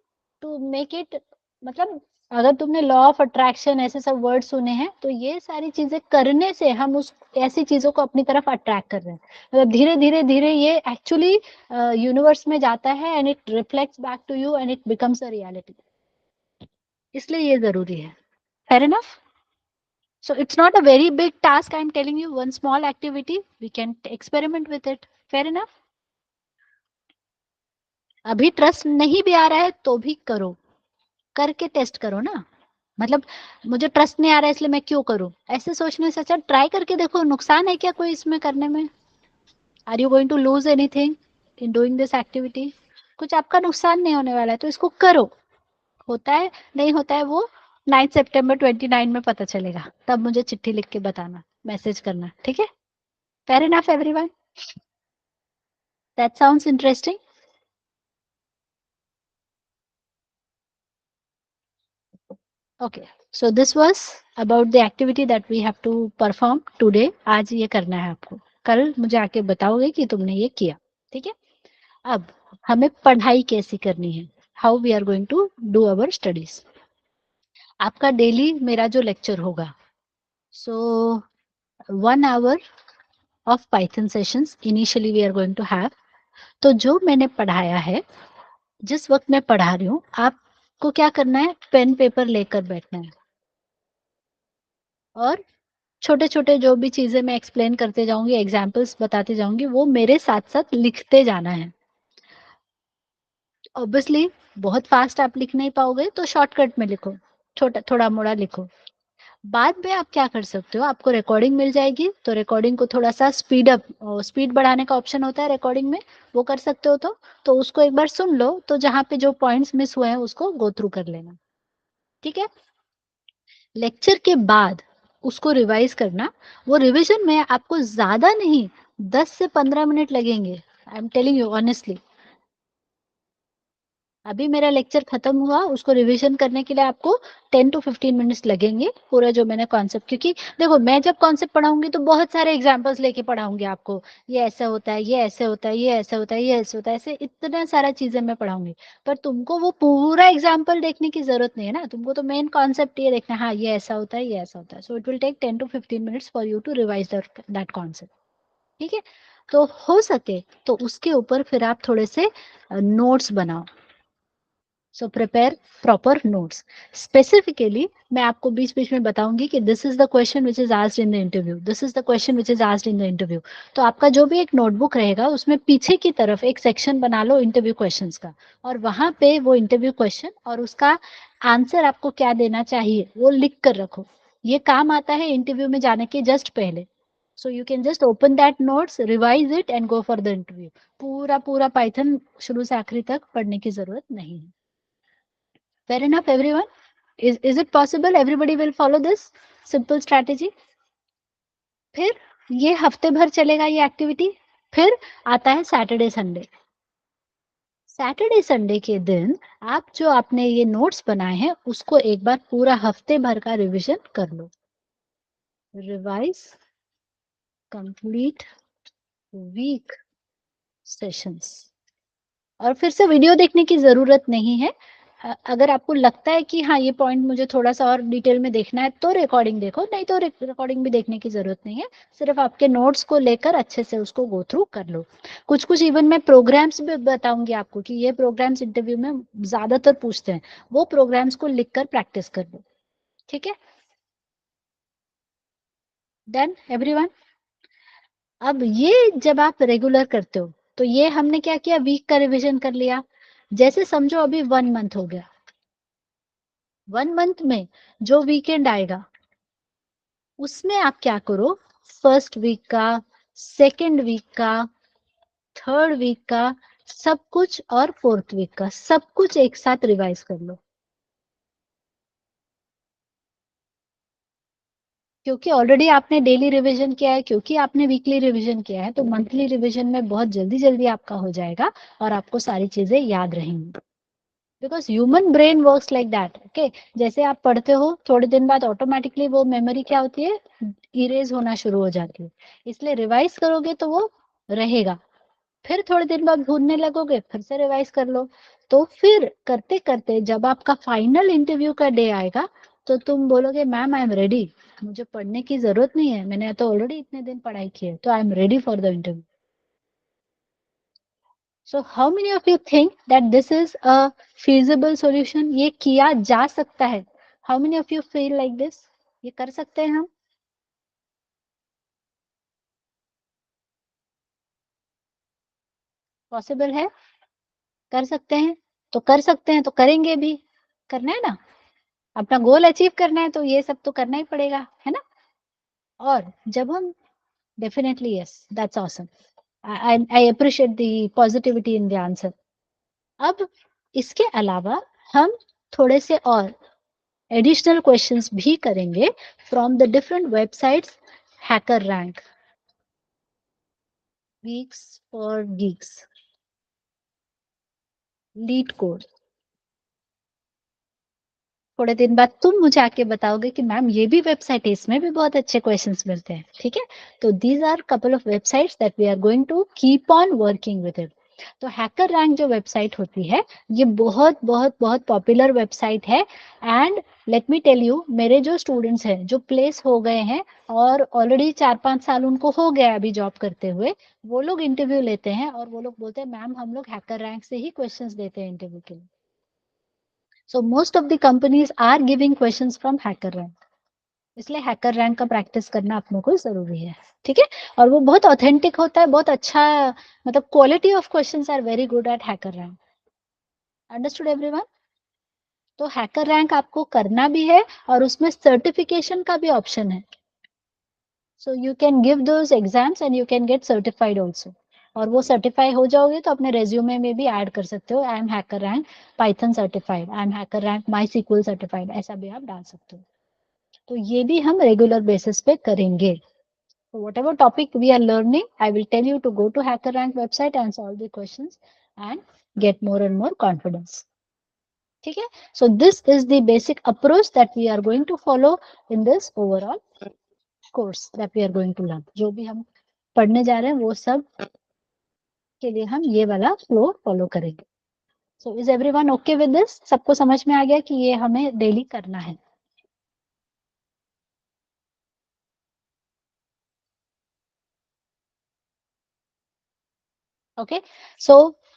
to make it, मतलब अगर तुमने लॉ ऑफ अट्रैक्शन ऐसे सब वर्ड सुने हैं तो ये सारी चीजें करने से हम उस ऐसी चीजों को अपनी तरफ अट्रैक्ट कर रहे हैं। मतलब धीरे धीरे धीरे ये एक्चुअली यूनिवर्स में जाता है and it reflects back to you and it becomes a reality. इसलिए ये जरूरी है। Fair enough? So it's not a very big task. I'm telling you one small activity. We can experiment with it. Fair enough? अभी ट्रस्ट नहीं भी आ रहा है तो भी करो, करके टेस्ट करो ना। मतलब मुझे ट्रस्ट नहीं आ रहा है इसलिए मैं क्यों करूं, ऐसे सोचने से अच्छा ट्राई करके देखो, नुकसान है क्या कोई इसमें करने में? Are you going to lose anything in doing this activity? कुछ आपका नुकसान नहीं होने वाला है, तो इसको करो। होता है नहीं होता है वो 9 सितंबर 29 में पता चलेगा, तब मुझे चिट्ठी लिख के बताना, मैसेज करना, ठीक है? Fair enough everyone? That sounds interesting. Okay, so this was about the activity that we have to perform today. आज ये करना है आपको, कल मुझे आके बताओगे कि तुमने ये किया, ठीक है? अब हमें पढ़ाई कैसी करनी है, how we are going to do our studies. आपका डेली मेरा जो लेक्चर होगा, so 1 hour of Python sessions initially we are going to have. तो जो मैंने पढ़ाया है, जिस वक्त मैं पढ़ा रही हूँ, आपको क्या करना है, पेन पेपर लेकर बैठना है और छोटे छोटे जो भी चीजें मैं एक्सप्लेन करते जाऊंगी, एग्जाम्पल्स बताते जाऊंगी, वो मेरे साथ साथ लिखते जाना है। ऑब्वियसली बहुत फास्ट आप लिख नहीं पाओगे तो शॉर्टकट में लिखो, छोटा थोड़ा मोड़ा लिखो। बाद में आप क्या कर सकते हो, आपको रिकॉर्डिंग मिल जाएगी तो रिकॉर्डिंग को थोड़ा सा स्पीड अप, स्पीड बढ़ाने का ऑप्शन होता है रिकॉर्डिंग में, वो कर सकते हो। तो उसको एक बार सुन लो, तो जहाँ पे जो पॉइंट्स मिस हुए हैं उसको गो थ्रू कर लेना, ठीक है? लेक्चर के बाद उसको रिवाइज करना। वो रिवीजन में आपको ज्यादा नहीं, 10 से 15 मिनट लगेंगे, I am telling you honestly. अभी मेरा लेक्चर खत्म हुआ, उसको रिवीजन करने के लिए आपको 10 to 15 मिनट्स लगेंगे, पूरा जो मैंने कॉन्सेप्ट, क्योंकि देखो मैं जब कॉन्सेप्ट पढ़ाऊंगी तो बहुत सारे एग्जांपल्स लेके पढ़ाऊंगी आपको, ये ऐसा होता है, ये ऐसे होता है, ये ऐसा होता है, ये ऐसे होता है, ऐसे इतना सारा चीजें मैं पढ़ाऊंगी। पर तुमको वो पूरा एग्जाम्पल देखने की जरूरत नहीं है ना, तुमको तो मेन कॉन्सेप्ट ये देखना है, हाँ ये ऐसा होता है, ये ऐसा होता है। So it will take 10 to 15 minutes for you to revise that concept, ठीक है? तो हो सके तो उसके ऊपर फिर आप थोड़े से नोट्स बनाओ। So prepare proper notes. Specifically मैं आपको बीच बीच में बताऊंगी कि this is the question which is asked in the interview, this is the question which is asked in the interview. तो आपका जो भी एक नोटबुक रहेगा उसमें पीछे की तरफ एक सेक्शन बना लो इंटरव्यू क्वेश्चंस का, और वहां पे वो इंटरव्यू क्वेश्चन और उसका आंसर आपको क्या देना चाहिए वो लिख कर रखो। ये काम आता है इंटरव्यू में जाने के जस्ट पहले। So you can just open that notes, revise it and go for the interview. पूरा पूरा पाइथन शुरू से आखिरी तक पढ़ने की जरूरत नहीं है। Fair enough, everyone? Is it possible everybody will follow this simple strategy? फिर ये हफ्ते भर चलेगा ये एक्टिविटी। फिर आता है सैटरडे संडे। सैटरडे संडे के दिन आप जो आपने ये नोट्स बनाए हैं उसको एक बार पूरा हफ्ते भर का रिवीजन कर लो। Revise complete week sessions. और फिर से वीडियो देखने की जरूरत नहीं है। अगर आपको लगता है कि हाँ ये पॉइंट मुझे थोड़ा सा और डिटेल में देखना है तो रिकॉर्डिंग देखो, नहीं तो रिकॉर्डिंग भी देखने की जरूरत नहीं है। सिर्फ आपके नोट्स को लेकर अच्छे से उसको गो थ्रू कर लो। कुछ कुछ इवन मैं प्रोग्राम्स भी बताऊंगी आपको कि ये प्रोग्राम्स इंटरव्यू में ज्यादातर पूछते हैं, वो प्रोग्राम्स को लिखकर प्रैक्टिस कर लो, ठीक है? Done everyone? अब ये जब आप रेगुलर करते हो तो ये हमने क्या किया, वीक का रिवीजन कर लिया। जैसे समझो अभी 1 मंथ हो गया, 1 मंथ में जो वीकेंड आएगा उसमें आप क्या करो, फर्स्ट वीक का, सेकेंड वीक का, 3rd वीक का सब कुछ और 4th वीक का सब कुछ एक साथ रिवाइज कर लो, क्योंकि ऑलरेडी आपने डेली रिवीजन किया है, क्योंकि आपने वीकली रिवीजन किया है, तो मंथली रिवीजन में बहुत जल्दी जल्दी आपका हो जाएगा और आपको सारी चीजें याद रहेंगी। Because human brain works like that. Okay, जैसे आप पढ़ते हो थोड़े दिन बाद ऑटोमेटिकली वो मेमोरी क्या होती है, इरेज होना शुरू हो जाती है, इसलिए रिवाइज करोगे तो वो रहेगा। फिर थोड़े दिन बाद भूलने लगोगे, फिर से रिवाइज कर लो। तो फिर करते करते जब आपका फाइनल इंटरव्यू का डे आएगा तो तुम बोलोगे मैम आई एम रेडी, मुझे पढ़ने की जरूरत नहीं है, मैंने तो ऑलरेडी इतने दिन पढ़ाई की है, तो I am ready for the interview. So how many of you think that this is a feasible solution? ये किया जा सकता है? How many of you feel like this? ये कर सकते हैं हम? Possible है? कर सकते हैं? तो कर सकते हैं तो करेंगे भी, करना है ना, अपना गोल अचीव करना है तो ये सब तो करना ही पड़ेगा, है ना। और जब हम definitely yes, that's awesome, I appreciate the positivity in the answer. अब इसके अलावा हम थोड़े से और एडिशनल क्वेश्चंस भी करेंगे from the different websites, hacker rank, weeks for Geeks, leet code. थोड़े दिन बाद तुम मुझे आके बताओगे कि मैम ये भी वेबसाइट है, इसमें भी बहुत अच्छे क्वेश्चंस मिलते हैं, ठीक है। तो these are couple of websites that we are going to keep on working with it. तो हैकर रैंक जो वेबसाइट होती है ये बहुत बहुत बहुत पॉपुलर वेबसाइट है। And let me tell you, मेरे जो स्टूडेंट्स हैं जो प्लेस हो गए हैं और ऑलरेडी 4-5 साल उनको हो गया अभी जॉब करते हुए, वो लोग इंटरव्यू लेते हैं और वो लोग बोलते हैं मैम हम लोग हैकर रैंक से ही क्वेश्चंस देते हैं इंटरव्यू के लिए। So most of the companies are giving questions from HackerRank, इसलिए हैकर रैंक का प्रैक्टिस करना अपनों को जरूरी है, ठीक है। और वो बहुत ऑथेंटिक होता है, बहुत अच्छा, मतलब quality of questions are very good at HackerRank. Understood everyone. तो हैकर रैंक आपको करना भी है और उसमें सर्टिफिकेशन का भी ऑप्शन है। So you can give those exams and you can get certified also. और वो सर्टिफाई हो जाओगे तो अपने रेज्यूमे में भी ऐड कर सकते हो, I am HackerRank Python certified, I am HackerRank MySQL certified, ऐसा भी आप डाल सकते हो। तो ये भी हम रेगुलर बेसिस पे करेंगे। So whatever topic we are learning, I will tell you to go to HackerRank website and solve the questions and get more and more confidence. ठीक है? So this is the basic approach that we are going to follow in this overall course that we are going to learn. जो भी हम पढ़ने जा रहे हैं वो सब के लिए हम ये वाला फ्लो फॉलो करेंगे। So is everyone okay with this? सबको समझ में आ गया कि ये हमें डेली करना है? Okay, so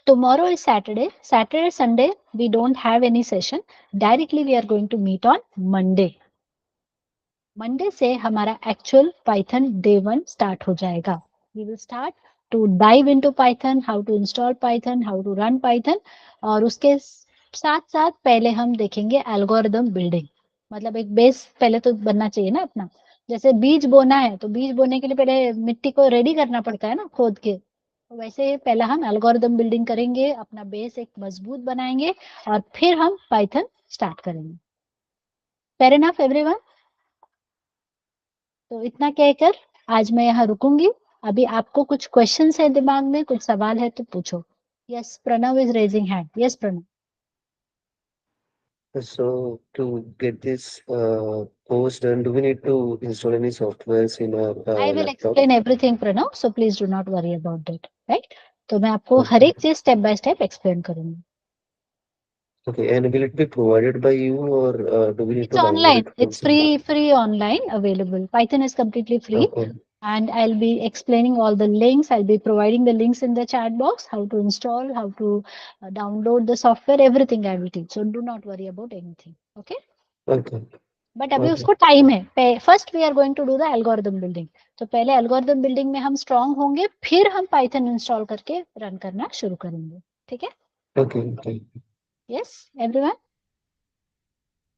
tomorrow is Saturday. Saturday, Sunday, we don't have any session. Directly we are going to meet on Monday. Monday से हमारा एक्चुअल पाइथन डे 1 स्टार्ट हो जाएगा। We will start to dive into Python, how to install Python, how to run Python. और उसके साथ साथ पहले हम देखेंगे एल्गोरिदम बिल्डिंग, मतलब एक बेस पहले तो बनना चाहिए ना अपना। जैसे बीज बोना है तो बीज बोने के लिए पहले मिट्टी को रेडी करना पड़ता है ना, खोद के। तो वैसे पहला हम एल्गोरिदम बिल्डिंग करेंगे, अपना बेस एक मजबूत बनाएंगे और फिर हम पाइथन स्टार्ट करेंगे। Fair enough everyone. तो इतना कहकर आज मैं यहाँ रुकूंगी। अभी आपको कुछ क्वेश्चन है दिमाग में, कुछ सवाल है तो पूछो। Yes, Pranav is raising hand. Yes Pranav. So to get this course done, do we need to install any softwares in our I will laptop? Explain everything Pranav, so please do not worry about it, right. तो मैं आपको हर Okay. एक चीज स्टेप बाय स्टेप एक्सप्लेन करूंगी। Okay. And will it be provided by you or do we need It's to download online. it from It's some? free online available. Python is completely free. Okay. And I'll be explaining all the links. I'll be providing the links in the chat box, how to install, how to download the software, everything I will teach. So do not worry about anything. Okay. Okay. But अभी Okay. उसको टाइम है। First we are going to do the algorithm building. तो पहले एल्गोरिदम बिल्डिंग में हम स्ट्रांग होंगे, फिर हम पाइथन इंस्टॉल करके रन करना शुरू करेंगे, ठीक है। Okay. Okay. Yes everyone.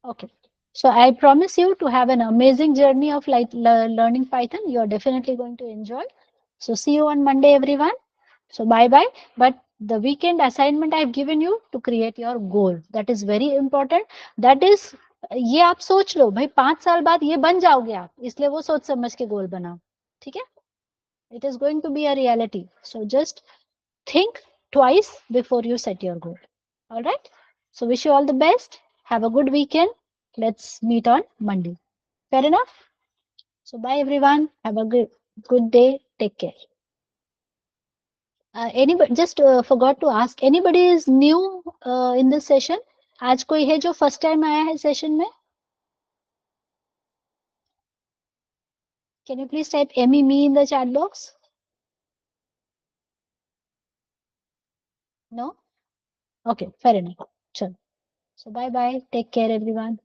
Okay. So I promise you to have an amazing journey of like learning Python. You are definitely going to enjoy. So see you on Monday, everyone. So bye bye. But the weekend assignment I've given you to create your goal. That is very important. That is, ये आप सोच लो भाई 5 साल बाद ये बन जाओगे आप, इसलिए वो सोच समझ के गोल बनाओ. ठीक है? It is going to be a reality. So just think twice before you set your goal. All right? So wish you all the best. Have a good weekend. Let's meet on Monday. Fair enough? So bye everyone. Have a good day. Take care. Anybody just forgot to ask. Anybody is new in this session? आज कोई है जो first time आया है session में? Can you please type me in the chat box? No? Okay, fair enough. Chalo. So bye bye. Take care everyone.